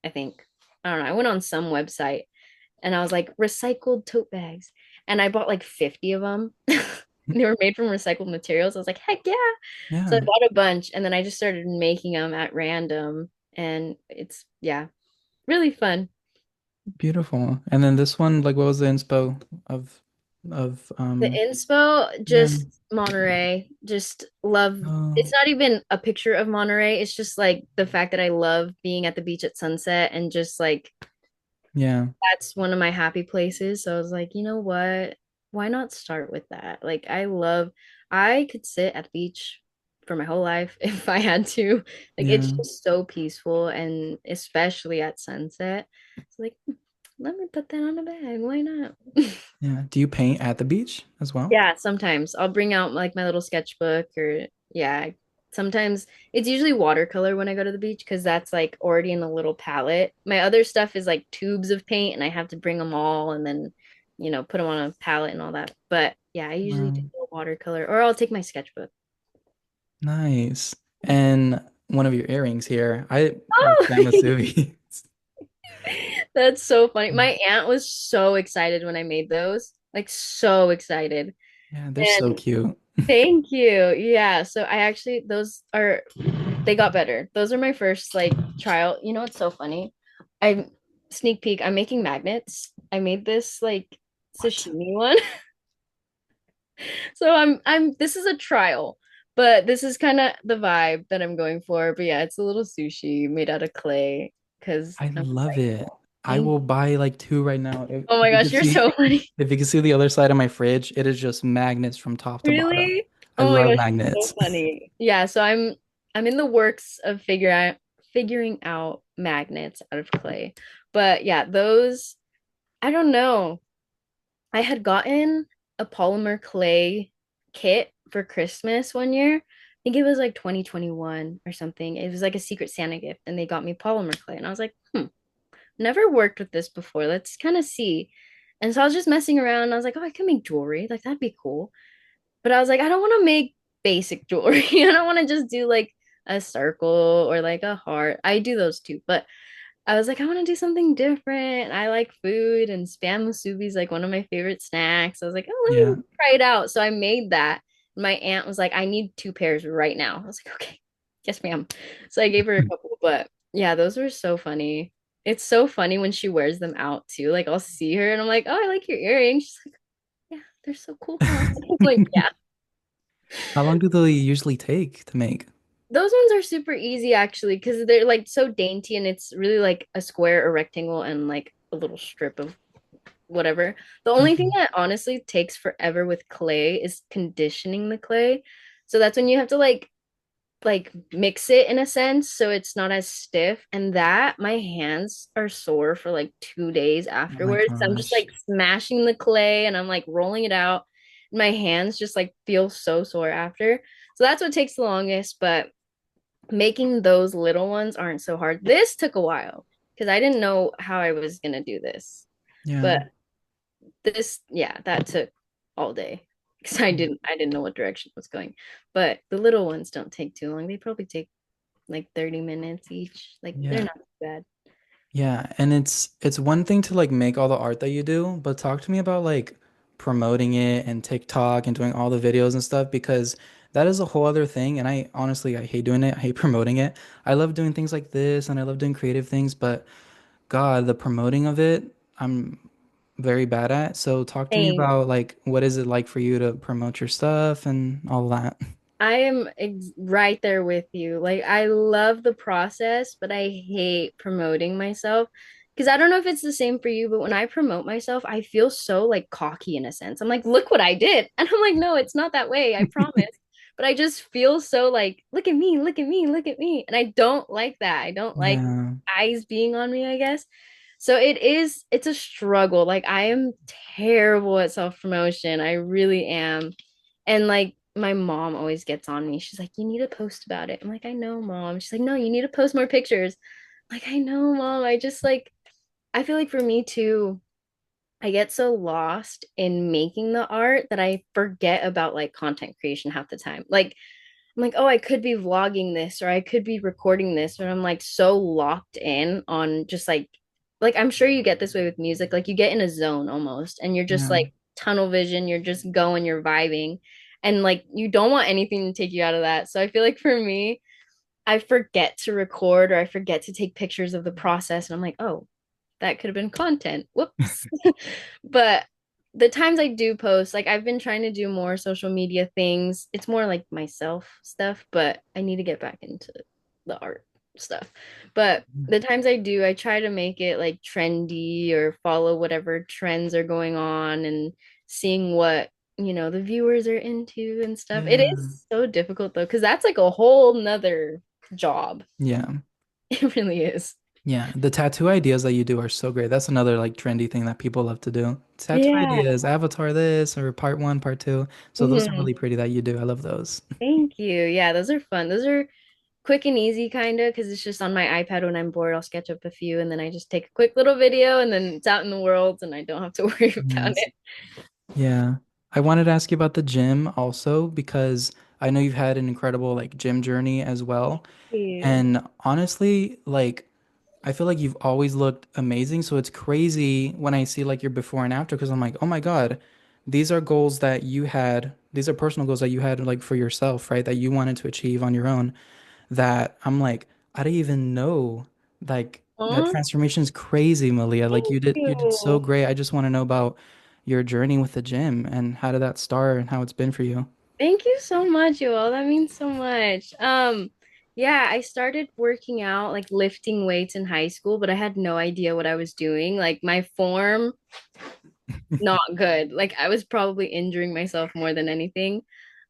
I think. I don't know. I went on some website and I was like, recycled tote bags. And I bought like 50 of them. They were made from recycled materials. I was like, heck yeah. So I Yeah. bought a bunch and then I just started making them at random. And it's, yeah, really fun. Beautiful. And then this one, like what was the inspo of The inspo, yeah. just Monterey. Just love. It's Oh, not even a picture of Monterey. It's just like the fact that I love being at the beach at sunset and just like yeah. that's one of my happy places. So I was like, you know what? Why not start with that? Like I could sit at the beach for my whole life if I had to. Like it's Yeah. just so peaceful and especially at sunset. It's like, let me put that on a bag. Why not? Yeah. Do you paint at the beach as well? Yeah, sometimes I'll bring out like my little sketchbook or yeah, sometimes it's usually watercolor when I go to the beach because that's like already in a little palette. My other stuff is like tubes of paint and I have to bring them all and then, put them on a palette and all that. But yeah, I usually do watercolor or I'll take my sketchbook. Nice. And one of your earrings here. I like Oh, Sam Masuvi. that's so funny. My aunt was so excited when I made those, like so excited. Yeah, they're so And cute. thank you. Yeah. So they got better. Those are my first like trial. You know, it's so funny. I sneak peek, I'm making magnets. I made this like What? sashimi one. So this is a trial, but this is kind of the vibe that I'm going for. But yeah, it's a little sushi made out of clay because I I'm love it. I thinking, will buy like two right now. oh If my you gosh, could you're see so funny. if you can see the other side of my fridge, it is just magnets from top to bottom. Really? I Oh my love gosh, you're so magnets. funny. Yeah, so I'm in the works of figuring out magnets out of clay. But yeah, those I don't know. I had gotten a polymer clay kit for Christmas one year. I think it was like 2021 or something. It was like a secret Santa gift, and they got me polymer clay. And I was like, never worked with this before. Let's kind of see. And so I was just messing around. And I was like, oh, I can make jewelry. Like, that'd be cool. But I was like, I don't want to make basic jewelry. I don't want to just do like a circle or like a heart. I do those too, but I was like, I want to do something different. I like food and spam musubi is like one of my favorite snacks. I was like, oh, let Yeah. me try it out. So I made that. My aunt was like, I need two pairs right now. I was like, okay, yes, ma'am. So I gave her a couple, but yeah, those were so funny. It's so funny when she wears them out too. Like I'll see her and I'm like, oh, I like your earrings. She's like, yeah, they're so cool, huh? I'm like, yeah. How long do they usually take to make? Those ones are super easy actually because they're like so dainty and it's really like a square, a rectangle, and like a little strip of whatever. The only thing Mhm. that honestly takes forever with clay is conditioning the clay. So that's when you have to like mix it in a sense so it's not as stiff. And that my hands are sore for like 2 days Oh my afterwards. I'm just gosh. like smashing the clay and I'm like rolling it out. My hands just like feel so sore after. So that's what takes the longest, but making those little ones aren't so hard. This took a while because I didn't know how I was gonna do this. Yeah. But this, yeah, that took all day because I didn't know what direction it was going. But the little ones don't take too long. They probably take like 30 minutes each. Like they're Yeah. not too bad. Yeah, and it's one thing to like make all the art that you do, but talk to me about like promoting it and TikTok and doing all the videos and stuff because that is a whole other thing and I honestly I hate doing it. I hate promoting it. I love doing things like this and I love doing creative things, but God, the promoting of it, I'm very bad at. So talk to me Same. about like what is it like for you to promote your stuff and all that. I am right there with you. Like, I love the process, but I hate promoting myself. Because I don't know if it's the same for you, but when I promote myself, I feel so like cocky in a sense. I'm like, look what I did. And I'm like, no, it's not that way. I promise. But I just feel so like, look at me, look at me, look at me. And I don't like that. I don't like Yeah. eyes being on me, I guess. So it's a struggle. Like, I am terrible at self-promotion. I really am. And like my mom always gets on me. She's like, you need to post about it. I'm like, I know, mom. She's like, no, you need to post more pictures. I'm like, I know, mom. I just like, I feel like for me too, I get so lost in making the art that I forget about like content creation half the time. Like, I'm like, oh, I could be vlogging this or I could be recording this, but I'm like so locked in on just like I'm sure you get this way with music. Like you get in a zone almost and you're just Yeah. like tunnel vision, you're just going, you're vibing. And like you don't want anything to take you out of that. So I feel like for me, I forget to record or I forget to take pictures of the process. And I'm like, oh, that could have been content. Whoops. But the times I do post, like I've been trying to do more social media things. It's more like myself stuff, but I need to get back into the art stuff. But the times I do, I try to make it like trendy or follow whatever trends are going on and seeing what, the viewers are into and stuff. It Yeah. is so difficult though, because that's like a whole nother job. Yeah. It really is. Yeah. The tattoo ideas that you do are so great. That's another like trendy thing that people love to do. Tattoo Yeah. ideas, avatar this or part one, part two. So those are Mhm. really pretty that you do. I love those. Thank you. Yeah, those are fun. Those are quick and easy kind of because it's just on my iPad when I'm bored. I'll sketch up a few and then I just take a quick little video and then it's out in the world and I don't have to worry about Yes. it. Yeah. I wanted to ask you about the gym also because I know you've had an incredible like gym journey as well. You. And honestly, like I feel like you've always looked amazing. So it's crazy when I see like your before and after because I'm like, oh my God, these are goals that you had, these are personal goals that you had like for yourself, right? That you wanted to achieve on your own. That I'm like, I didn't even know like that Aw, transformation is crazy, Malia. Like thank you did so you. great. I just want to know about your journey with the gym and how did that start and how it's been for you. Thank you so much, Joel. That means so much. Yeah, I started working out, like lifting weights in high school, but I had no idea what I was doing. Like my form, not good. Like I was probably injuring myself more than anything.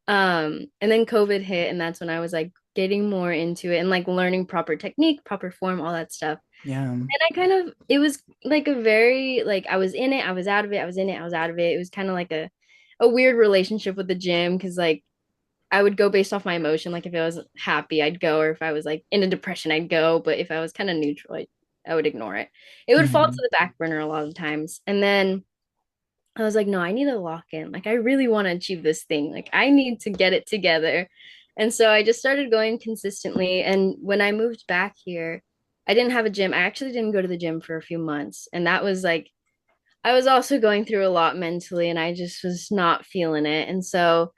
And then COVID hit, and that's when I was like getting more into it and like learning proper technique, proper form, all that stuff. Yeah. And I kind of, it was like a very, like, I was in it, I was out of it, I was in it, I was out of it. It was kind of like a weird relationship with the gym because, like, I would go based off my emotion. Like, if I was happy, I'd go, or if I was like in a depression, I'd go. But if I was kind of neutral, I would ignore it. It would fall to Yeah. the back burner a lot of times. And then I was like, no, I need to lock in. Like, I really want to achieve this thing. Like, I need to get it together. And so I just started going consistently. And when I moved back here, I didn't have a gym. I actually didn't go to the gym for a few months. And that was like, I was also going through a lot mentally and I just was not feeling it. And so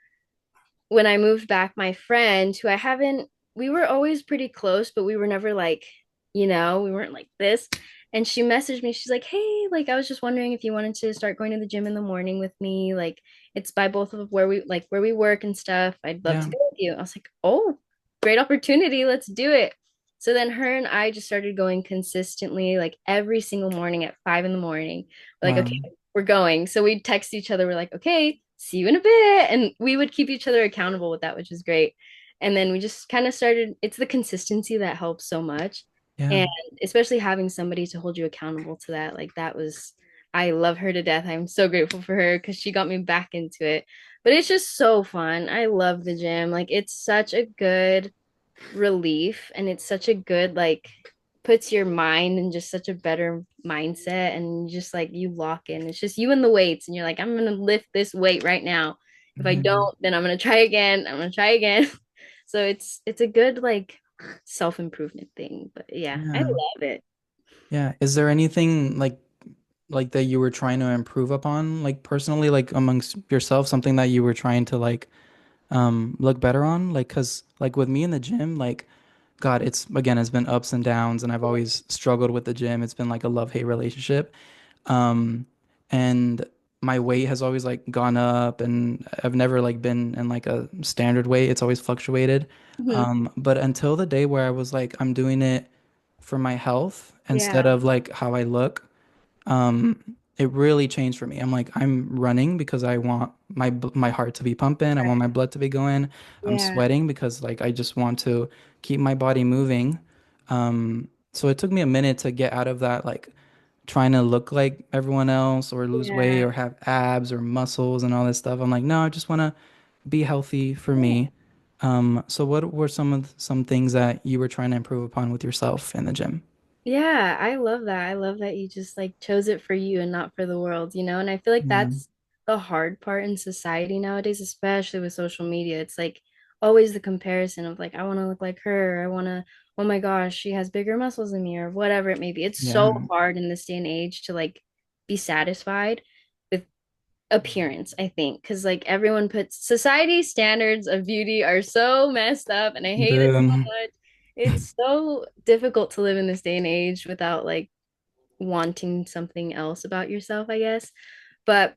when I moved back, my friend, who I haven't, we were always pretty close, but we were never like, we weren't like this. And she messaged me. She's like, hey, like, I was just wondering if you wanted to start going to the gym in the morning with me. Like, it's by both of where we work and stuff. I'd love to Yeah. go with you. I was like, oh, great opportunity. Let's do it. So then her and I just started going consistently, like every single morning at 5 in the morning. We're like, okay, Wow. we're going. So we'd text each other. We're like, okay, see you in a bit. And we would keep each other accountable with that, which is great. And then we just kind of started, it's the consistency that helps so much. Yeah. And especially having somebody to hold you accountable to that, like that was, I love her to death. I'm so grateful for her because she got me back into it. But it's just so fun. I love the gym. Like it's such a good relief and it's such a good like puts your mind in just such a better mindset and just like you lock in. It's just you and the weights and you're like, I'm gonna lift this weight right now. If I Yeah. don't, then I'm gonna try again. I'm gonna try again. So it's a good like self-improvement thing. But yeah, I Yeah. love it. Yeah. Is there anything like that you were trying to improve upon, like personally, like amongst yourself, something that you were trying to like look better on? Like, cause like with me in the gym, like God, it's again, it's been ups and downs, and I've always struggled with the gym. It's been like a love-hate relationship. Um, and my weight has always like gone up and I've never like been in like a standard weight. It's always fluctuated. Mhm. But until the day where I was like, I'm doing it for my health instead Yeah. of like how I look, it really changed for me. I'm like, I'm running because I want my heart to be pumping. I want my blood to be going. I'm Yeah. sweating because like I just want to keep my body moving. So it took me a minute to get out of that like trying to look like everyone else or lose weight Yeah. or have abs or muscles and all this stuff. I'm like, no, I just want to be healthy for me. So what were some things that you were trying to improve upon with yourself in the gym? Yeah, I love that. I love that you just like chose it for you and not for the world, you know? And I feel like Yeah. that's the hard part in society nowadays, especially with social media. It's like always the comparison of like, I want to look like her. I want to, oh my gosh, she has bigger muscles than me or whatever it may be. It's so Yeah. hard in this day and age to like be satisfied with appearance, I think, because like everyone puts society standards of beauty are so messed up and I hate it so Dude. much. It's so difficult to live in this day and age without like wanting something else about yourself, I guess. But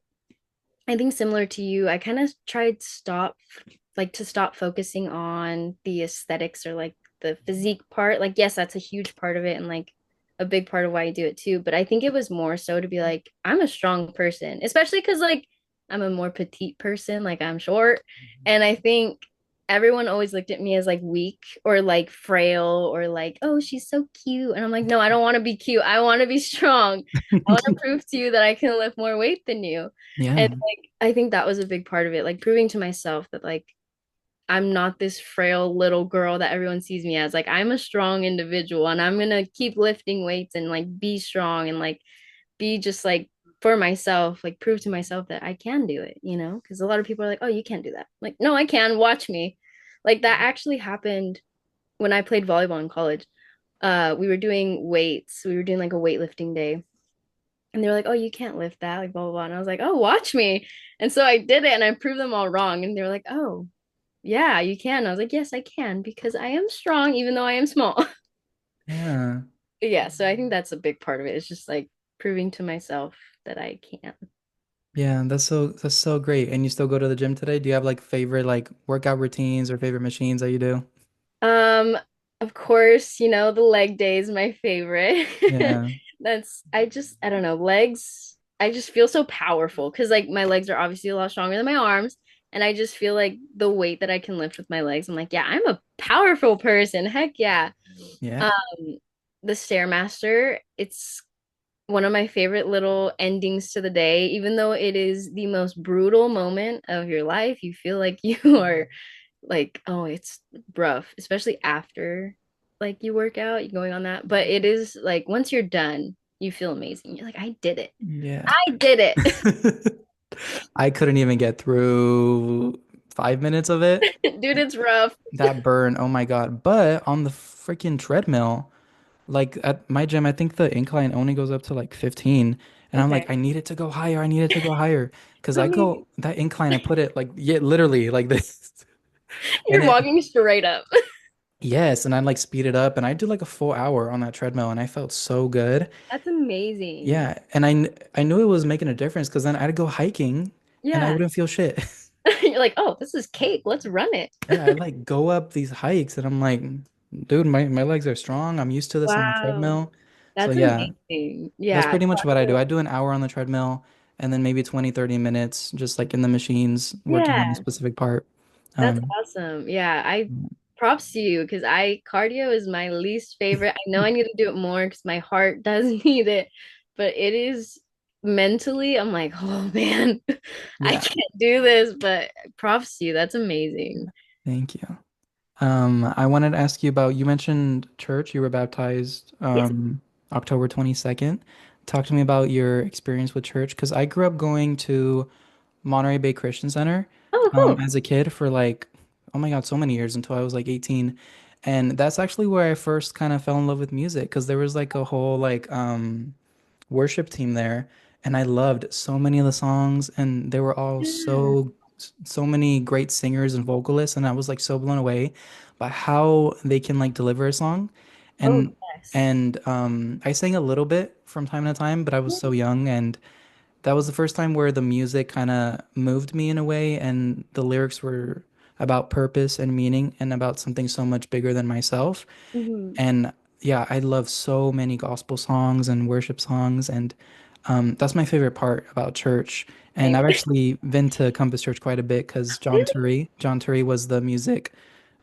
I think similar to you, I kind of tried to stop focusing on the aesthetics or like the physique part. Like, yes, that's a huge part of it and like a big part of why I do it too. But I think it was more so to be like, I'm a strong person, especially because like I'm a more petite person, like I'm short. And I think everyone always looked at me as like weak or like frail or like, oh, she's so cute. And I'm like, no, I don't want to be cute. I want to be strong. I want to prove to you that I can lift more weight than you. And Yeah. like I think that was a big part of it, like proving to myself that like I'm not this frail little girl that everyone sees me as. Like I'm a strong individual and I'm gonna keep lifting weights and like be strong and like be just like for myself, like prove to myself that I can do it, you know? Because a lot of people are like, oh, you can't do that. Like, no, I can. Watch me. Like that actually happened when I played volleyball in college. We were doing weights. We were doing like a weightlifting day and they were like, "Oh, you can't lift that," like blah blah blah. And I was like, "Oh, watch me." And so I did it, and I proved them all wrong. And they were like, "Oh, yeah, you can." I was like, "Yes, I can because I am strong, even though I am small." Yeah. Yeah, so I think that's a big part of it. It's just like proving to myself that I can. Yeah, that's so great. And you still go to the gym today? Do you have like favorite like workout routines or favorite machines that you do? Um, of course, the leg day is my favorite. Yeah. I don't know, legs, I just feel so powerful because like my legs are obviously a lot stronger than my arms. And I just feel like the weight that I can lift with my legs, I'm like, yeah, I'm a powerful person. Heck yeah. Yeah. Um, the Stairmaster, it's one of my favorite little endings to the day, even though it is the most brutal moment of your life. You feel like you are like, oh, it's rough, especially after like you work out, you going on that. But it is like once you're done, you feel amazing. You're like, I did it. Yeah. I did it. I couldn't even get through 5 minutes of it. Dude, it's rough. That burn, oh my God. But on the freaking treadmill, like at my gym, I think the incline only goes up to like 15. And I'm like, Okay. I need it to go higher. I need it to go higher. Because Put I me. go that incline, I put it like, yeah, literally like this. And You're it, walking straight up. yes. And I like speed it up and I do like a full hour on that treadmill and I felt so good. That's amazing. Yeah. And I knew it was making a difference because then I'd go hiking and I Yeah. wouldn't feel shit. You're like, oh, this is cake. Let's run it. Yeah. I like go up these hikes and I'm like, dude, my legs are strong. I'm used to this on the Wow. treadmill. So That's yeah. amazing. That's Yeah. pretty much what I do. I do an hour on the treadmill and then maybe 20, 30 minutes just like in the machines working on a Yeah. specific part. That's Um, awesome. Yeah, I props to you because I cardio is my least favorite. I know I need to do it more because my heart does need it, but it is mentally, I'm like, oh man, I yeah, can't do this. But props to you. That's amazing. thank you. I wanted to ask you about, you mentioned church, you were baptized Yes. October 22nd. Talk to me about your experience with church because I grew up going to Monterey Bay Christian Center Oh, cool. as a kid for like, oh my God, so many years until I was like 18. And that's actually where I first kind of fell in love with music because there was like a whole like worship team there and I loved so many of the songs and they were all Yeah. so many great singers and vocalists and I was like so blown away by how they can like deliver a song Oh, and yes. and I sang a little bit from time to time but I was so young and that was the first time where the music kind of moved me in a way, and the lyrics were about purpose and meaning and about something so much bigger than myself. Hmm. And yeah, I love so many gospel songs and worship songs, and that's my favorite part about church. And Same. I've actually been to Compass Church quite a bit because Really? John Turry was the music.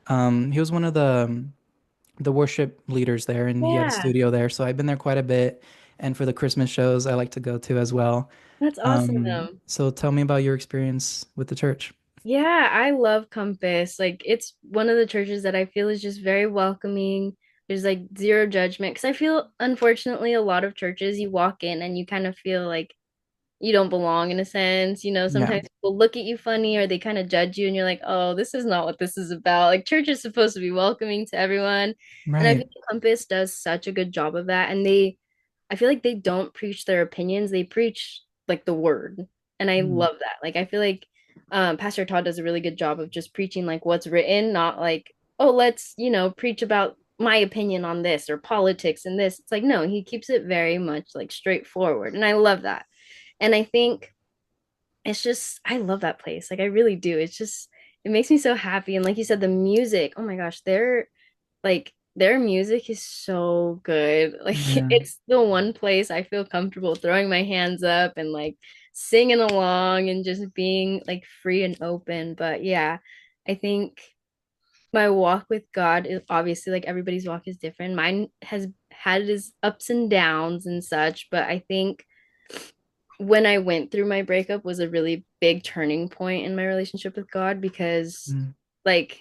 He was one of the worship leaders there, and he had a Yeah, studio there. So I've been there quite a bit. And for the Christmas shows, I like to go to as well. that's awesome. So tell me about your experience with the church. Yeah, I love Compass. Like it's one of the churches that I feel is just very welcoming. There's like zero judgment. Because I feel, unfortunately, a lot of churches you walk in and you kind of feel like you don't belong in a sense. Yeah, Sometimes people look at you funny or they kind of judge you and you're like, oh, this is not what this is about. Like church is supposed to be welcoming to everyone. And I right. feel like Compass does such a good job of that. And I feel like they don't preach their opinions, they preach like the word. And I Mm, love that. Like I feel like Pastor Todd does a really good job of just preaching like what's written, not like, oh, let's, preach about my opinion on this or politics and this. It's like, no, he keeps it very much like straightforward. And I love that. And I think it's just, I love that place. Like I really do. It's just, it makes me so happy. And like you said, the music, oh my gosh, their music is so good. Like yeah, it's the one place I feel comfortable throwing my hands up and like singing along and just being like free and open. But yeah, I think my walk with God is obviously like everybody's walk is different. Mine has had its ups and downs and such, but I think when I went through my breakup was a really big turning point in my relationship with God because, mm, like,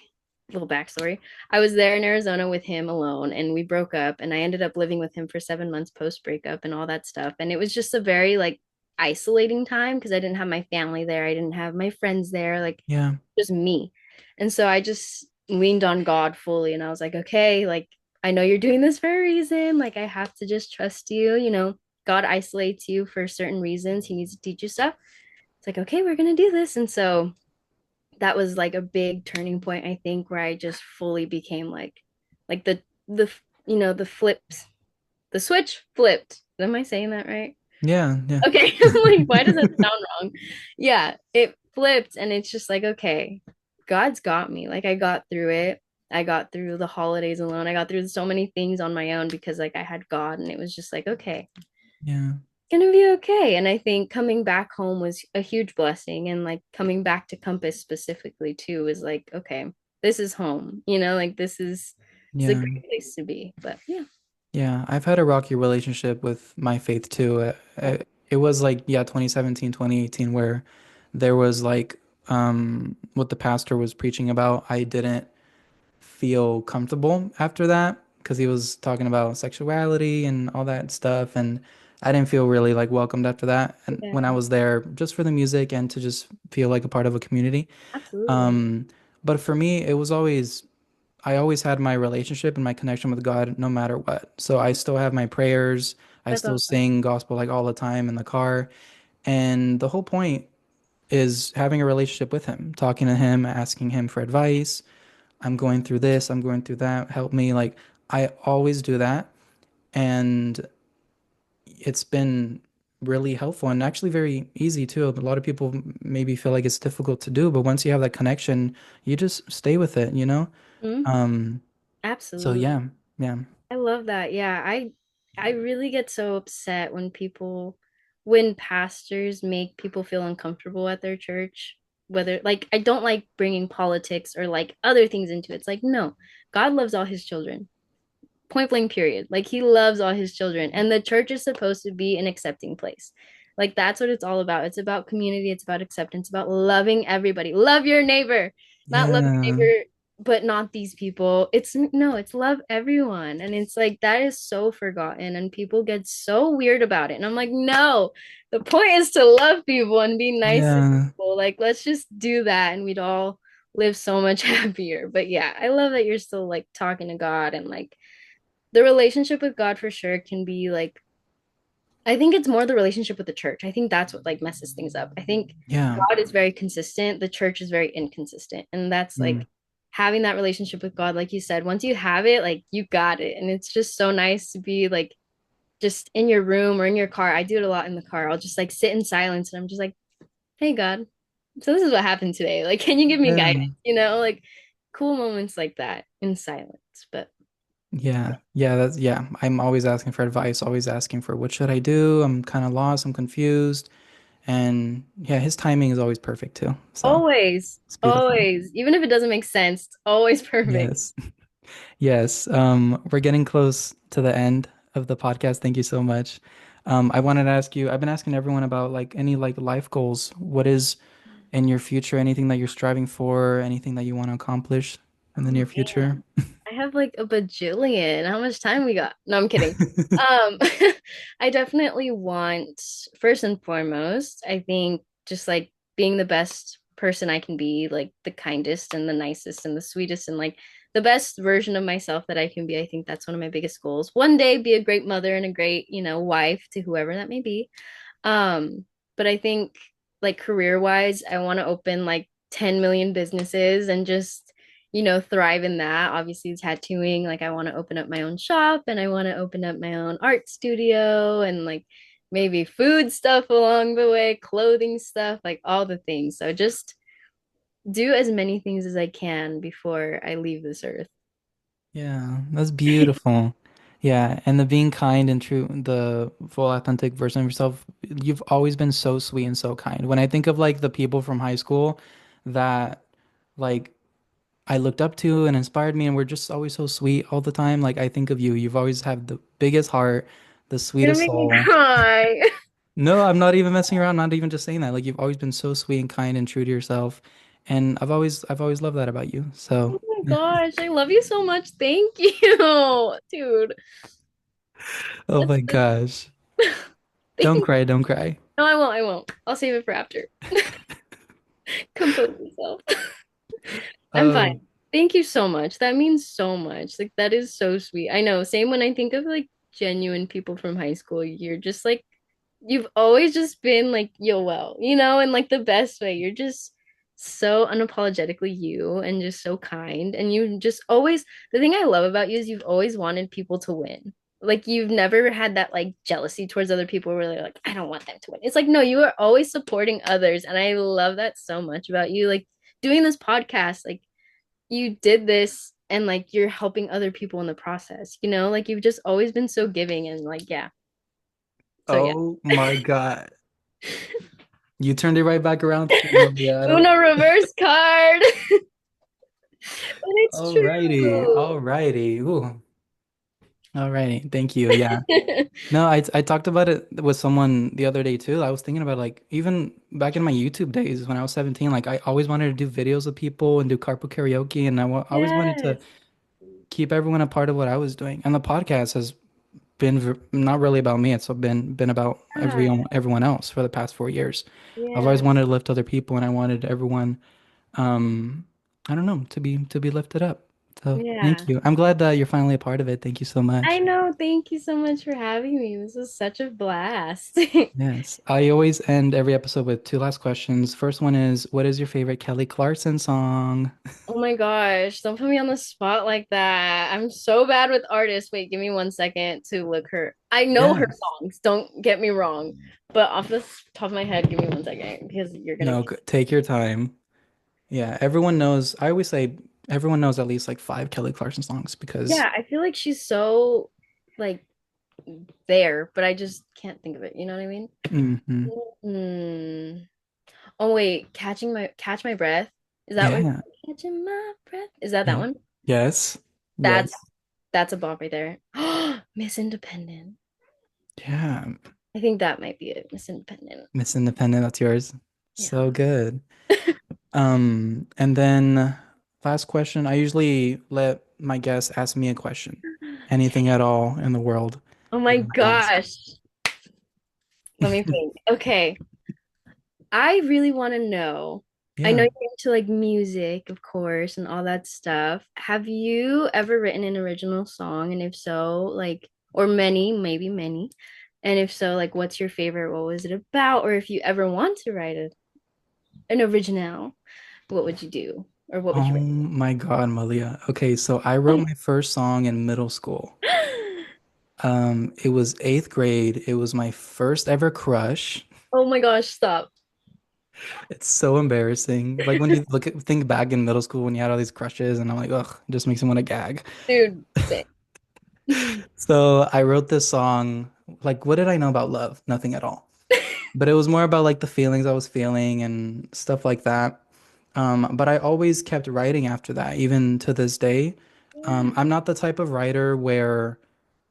little backstory, I was there in Arizona with him alone and we broke up and I ended up living with him for 7 months post breakup and all that stuff. And it was just a very like isolating time because I didn't have my family there. I didn't have my friends there, like yeah, just me. And so I just leaned on God fully and I was like, okay, like I know you're doing this for a reason. Like I have to just trust you. God isolates you for certain reasons. He needs to teach you stuff. It's like, okay, we're gonna do this. And so that was like a big turning point, I think, where I just fully became like the flips, the switch flipped. Am I saying that right? yeah, yeah, Okay. I'm like, why does that sound wrong? Yeah, it flipped and it's just like, okay, God's got me. Like I got through it. I got through the holidays alone. I got through so many things on my own because like I had God and it was just like, okay, yeah, gonna be okay. And I think coming back home was a huge blessing. And like coming back to Compass specifically too is like, okay, this is home, like it's a yeah. great place to be. But yeah. Yeah, I've had a rocky relationship with my faith too. It was like, yeah, 2017, 2018, where there was like what the pastor was preaching about. I didn't feel comfortable after that because he was talking about sexuality and all that stuff. And I didn't feel really like welcomed after that. And when I Yeah, was there just for the music and to just feel like a part of a community. absolutely. Um, but for me, it was always I always had my relationship and my connection with God no matter what. So I still have my prayers. I That's still awesome. sing gospel like all the time in the car. And the whole point is having a relationship with Him, talking to Him, asking Him for advice. I'm going through this, I'm going through that. Help me. Like I always do that. And it's been really helpful and actually very easy too. A lot of people maybe feel like it's difficult to do, but once you have that connection, you just stay with it, you know? Mhm. Um, so Absolutely. yeah, yeah. I love that. Yeah, I really get so upset when pastors make people feel uncomfortable at their church. Whether like I don't like bringing politics or like other things into it. It's like no, God loves all his children, point blank period. Like he loves all his children and the church is supposed to be an accepting place. Like that's what it's all about. It's about community, it's about acceptance, about loving everybody. Love your neighbor, not love your Yeah, neighbor but not these people. It's no, it's love everyone. And it's like that is so forgotten and people get so weird about it. And I'm like, "No. The point is to love people and be nice to yeah, people. Like let's just do that and we'd all live so much happier." But yeah, I love that you're still like talking to God and like the relationship with God for sure can be like I think it's more the relationship with the church. I think that's what like messes things up. I think yeah, God is very consistent, the church is very inconsistent. And that's mm, like having that relationship with God, like you said, once you have it, like you got it. And it's just so nice to be like just in your room or in your car. I do it a lot in the car. I'll just like sit in silence and I'm just like, hey God, so this is what happened today. Like, can you give me guidance? Yeah. Like cool moments like that in silence. But Yeah. Yeah, that's yeah. I'm always asking for advice, always asking for what should I do? I'm kind of lost, I'm confused. And yeah, his timing is always perfect too. So always, it's beautiful. always, even if it doesn't make sense, it's always perfect. Yes. Yes. We're getting close to the end of the podcast. Thank you so much. I wanted to ask you, I've been asking everyone about like any like life goals. What is in your future, anything that you're striving for, anything that you want to accomplish in the Oh near man, future? I have like a bajillion. How much time we got? No, I'm kidding. Um, I definitely want, first and foremost, I think just like being the best person I can be, like the kindest and the nicest and the sweetest and like the best version of myself that I can be. I think that's one of my biggest goals. One day be a great mother and a great, wife to whoever that may be. Um, but I think like career wise, I want to open like 10 million businesses and just, thrive in that. Obviously, tattooing, like I want to open up my own shop and I want to open up my own art studio and like maybe food stuff along the way, clothing stuff, like all the things. So just do as many things as I can before I leave this earth. Yeah, that's beautiful. Yeah, and the being kind and true, the full authentic version of yourself, you've always been so sweet and so kind. When I think of like the people from high school that like I looked up to and inspired me and were just always so sweet all the time, like I think of you. You've always had the biggest heart, the You're gonna sweetest make me soul. cry. No, I'm not even messing around, not even just saying that. Like you've always been so sweet and kind and true to yourself. And I've always loved that about you. So, Oh my yeah. gosh, I love you so much. Thank you, dude. Oh That's my gosh. Don't thank cry, don't cry. No, I won't. I won't. I'll save it for after. Compose yourself. I'm fine. Oh, Thank you so much. That means so much. Like that is so sweet. I know. Same when I think of like genuine people from high school, you're just like you've always just been like yo well, in like the best way. You're just so unapologetically you and just so kind. And you just always the thing I love about you is you've always wanted people to win. Like you've never had that like jealousy towards other people where they're like, I don't want them to win. It's like, no, you are always supporting others. And I love that so much about you. Like doing this podcast, like you did this and like you're helping other people in the process, like you've just always been so giving and like yeah. So yeah. oh my God. You turned it right back around to me, Malia. I don't. Uno reverse card. But it's Alrighty, true. alrighty. Ooh, alrighty. Thank you. Yeah. No, I talked about it with someone the other day too. I was thinking about like even back in my YouTube days when I was 17, like I always wanted to do videos of people and do carpool karaoke, and always wanted to Yes. keep everyone a part of what I was doing. And the podcast has been not really about me. It's been about Yeah. everyone else for the past 4 years. I've always Yeah. wanted to lift other people, and I wanted everyone, um, I don't know, to be lifted up. So Yeah. thank you. I'm glad that you're finally a part of it. Thank you so I much. know. Thank you so much for having me. This was such a blast. Yes, I always end every episode with two last questions. First one is, what is your favorite Kelly Clarkson song? Oh my gosh, don't put me on the spot like that. I'm so bad with artists. Wait, give me 1 second to look her. I know her Yes. songs, don't get me wrong. But off the top of my head, give me 1 second because you're gonna No, be. take your time. Yeah, everyone knows. I always say everyone knows at least like five Kelly Clarkson songs because Yeah, I feel like she's so like there, but I just can't think of it. You know what I mean? hmm Hmm. Oh wait, catch my breath. Is that what Yeah. catching my breath? Is that Yeah. one? Yes. That's Yes. that's a bomb right there. Miss Independent. Yeah. I think that might be it. Miss Independent. Miss Independent, that's yours. So Yeah. good. And then last question. I usually let my guests ask me a question. Anything at all in the world Oh you my want to ask. gosh. Let me think. Okay. I really want to know. I know Yeah. you're into like music, of course, and all that stuff. Have you ever written an original song? And if so, like, or many, maybe many. And if so, like, what's your favorite? What was it about? Or if you ever want to write an original, what would you do? Or what would Oh you my God, Malia. Okay, so I wrote write? my first song in middle school. It was eighth grade. It was my first ever crush. Oh my gosh, stop. It's so embarrassing. Like when you think back in middle school when you had all these crushes, and I'm like, ugh, it just makes me want to gag. Dude, say. So I wrote this song. Like, what did I know about love? Nothing at all. But it was more about like the feelings I was feeling and stuff like that. But I always kept writing after that, even to this day. Yeah. I'm not the type of writer where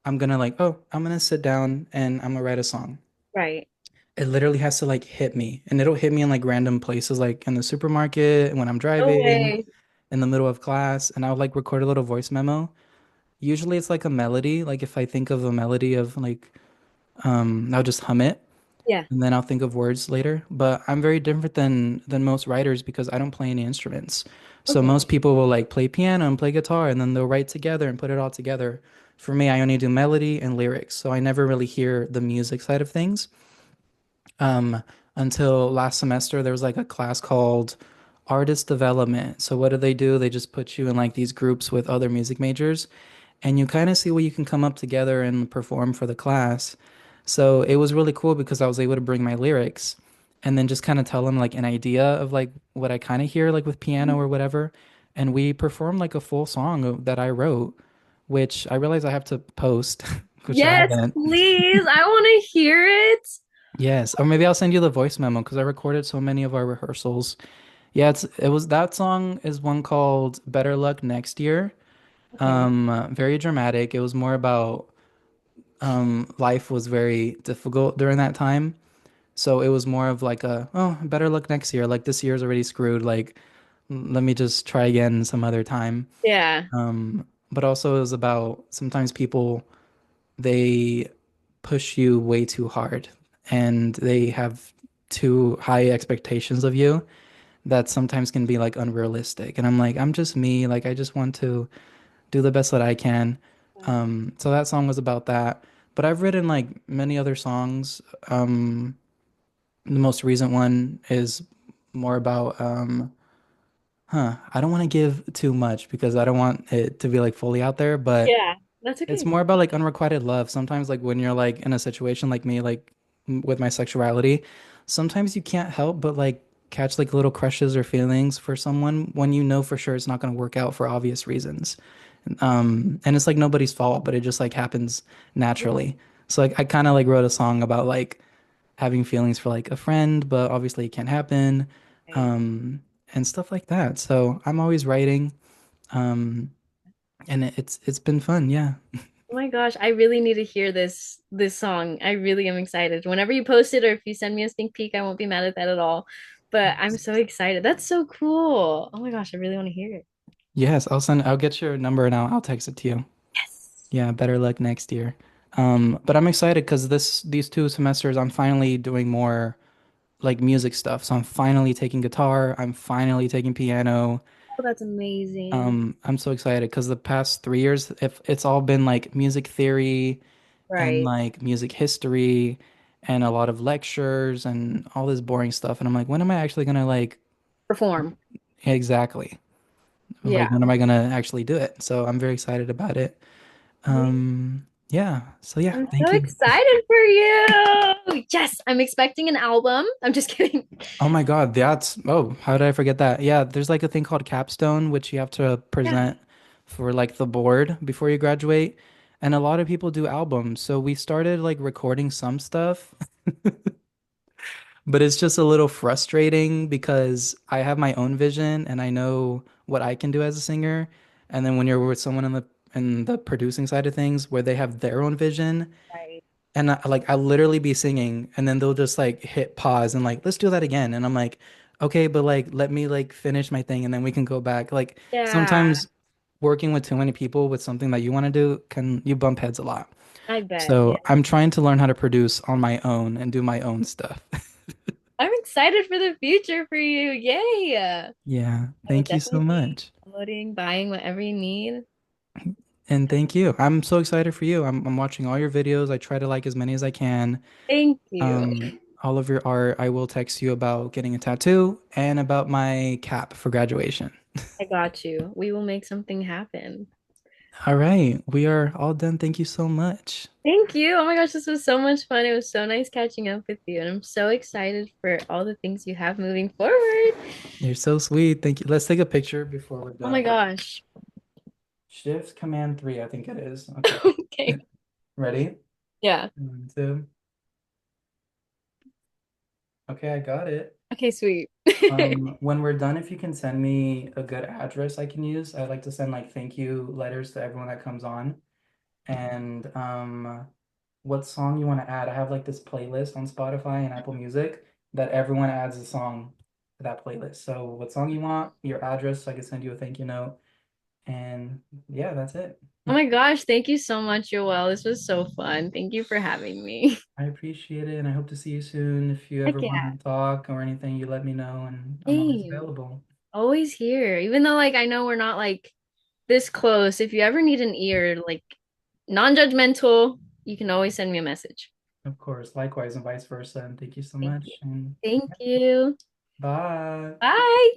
I'm gonna like, oh, I'm gonna sit down and I'm gonna write a song. Right. It literally has to like hit me, and it'll hit me in like random places, like in the supermarket, when I'm No driving, way. in the middle of class, and I'll like record a little voice memo. Usually it's like a melody. Like if I think of a melody of like, I'll just hum it Yeah. and then I'll think of words later. But I'm very different than most writers because I don't play any instruments. So Okay. most people will like play piano and play guitar and then they'll write together and put it all together. For me, I only do melody and lyrics, so I never really hear the music side of things. Um, until last semester, there was like a class called artist development. So what do? They just put you in like these groups with other music majors and you kind of see what you can come up together and perform for the class. So it was really cool because I was able to bring my lyrics and then just kind of tell them like an idea of like what I kind of hear like with piano or whatever. And we performed like a full that I wrote, which I realize I have to post, which I Yes, haven't. please. I want to hear it. Yes, or maybe I'll send you the voice memo because I recorded so many of our rehearsals. Yeah, it was that song is one called Better Luck Next Year. Okay. Very dramatic. It was more about life was very difficult during that time. So it was more of like a, oh, better luck next year. Like this year's already screwed. Like let me just try again some other time. Yeah. But also it was about sometimes people they push you way too hard and they have too high expectations of you that sometimes can be like unrealistic. And I'm like, I'm just me. Like I just want to do the best that I can. So that song was about that. But I've written like many other songs. The most recent one is more about I don't want to give too much because I don't want it to be like fully out there, but Yeah. That's it's okay. more about like unrequited love. Sometimes like when you're like in a situation like me, like with my sexuality, sometimes you can't help but like catch like little crushes or feelings for someone when you know for sure it's not going to work out for obvious reasons. And it's like nobody's fault, but it just like happens naturally. So like I kind of like wrote a song about like having feelings for like a friend, but obviously it can't happen, Right. um, and stuff like that. So I'm always writing, um, and it's been fun. Yeah. Oh my gosh, I really need to hear this song. I really am excited. Whenever you post it or if you send me a sneak peek, I won't be mad at that at all. But I'm so excited. That's so cool. Oh my gosh, I really want to hear it. Yes, I'll get your number and I'll text it to you. Yes. Yeah, better luck next year. But I'm excited because these 2 semesters I'm finally doing more like music stuff. So I'm finally taking guitar, I'm finally taking piano. Oh, that's amazing. I'm so excited because the past 3 years, if it's all been like music theory and Right. like music history and a lot of lectures and all this boring stuff. And I'm like, when am I actually gonna like Perform. exactly like Yeah. when am I gonna actually do it? So I'm very excited about it. Yeah. So yeah, I'm so thank you. excited for you. Yes, I'm expecting an album. I'm just kidding. Oh my God, that's how did I forget that? Yeah, there's like a thing called capstone, which you have to Yeah. present for like the board before you graduate. And a lot of people do albums. So we started like recording some stuff, but it's just a little frustrating because I have my own vision and I know what I can do as a singer. And then when you're with someone in the producing side of things where they have their own vision, Right. and I literally be singing, and then they'll just like hit pause and like, let's do that again. And I'm like, okay, but like, let me like finish my thing, and then we can go back. Like Yeah, sometimes working with too many people with something that you want to do can you bump heads a lot. I bet. Yeah. So I'm trying to learn how to produce on my own and do my own stuff. I'm excited for the future for you. Yay. Yeah, I will thank you so definitely be much. downloading, buying whatever you need. And thank you. I'm so excited for you. I'm watching all your videos. I try to like as many as I can. Thank you. All of your art. I will text you about getting a tattoo and about my cap for graduation. I got you. We will make something happen. All right, we are all done. Thank you so much. Thank you. Oh my gosh, this was so much fun. It was so nice catching up with you, and I'm so excited for all the things you have moving forward. You're so sweet. Thank you. Let's take a picture before we're Oh my done. gosh. Shift Command 3, I think it is. Okay. Okay. Ready? Yeah. 1, 2. Okay, I got it. Okay, sweet. When we're done, if you can send me a good address I can use, I'd like to send like thank you letters to everyone that comes on. And what song you want to add? I have like this playlist on Spotify and Apple Music that everyone adds a song to that playlist. So what song you want, your address, so I can send you a thank you note. And yeah, that's it. Oh my gosh, thank you so much, Joelle. This was so fun. Thank you for having me. I appreciate it and I hope to see you soon. If you Heck ever want yeah. to talk or anything, you let me know and I'm always Same. available. Always here. Even though like I know we're not like this close, if you ever need an ear, like non-judgmental, you can always send me a message. Of course, likewise and vice versa. And thank you so Thank you. much. And Thank you. bye. Bye.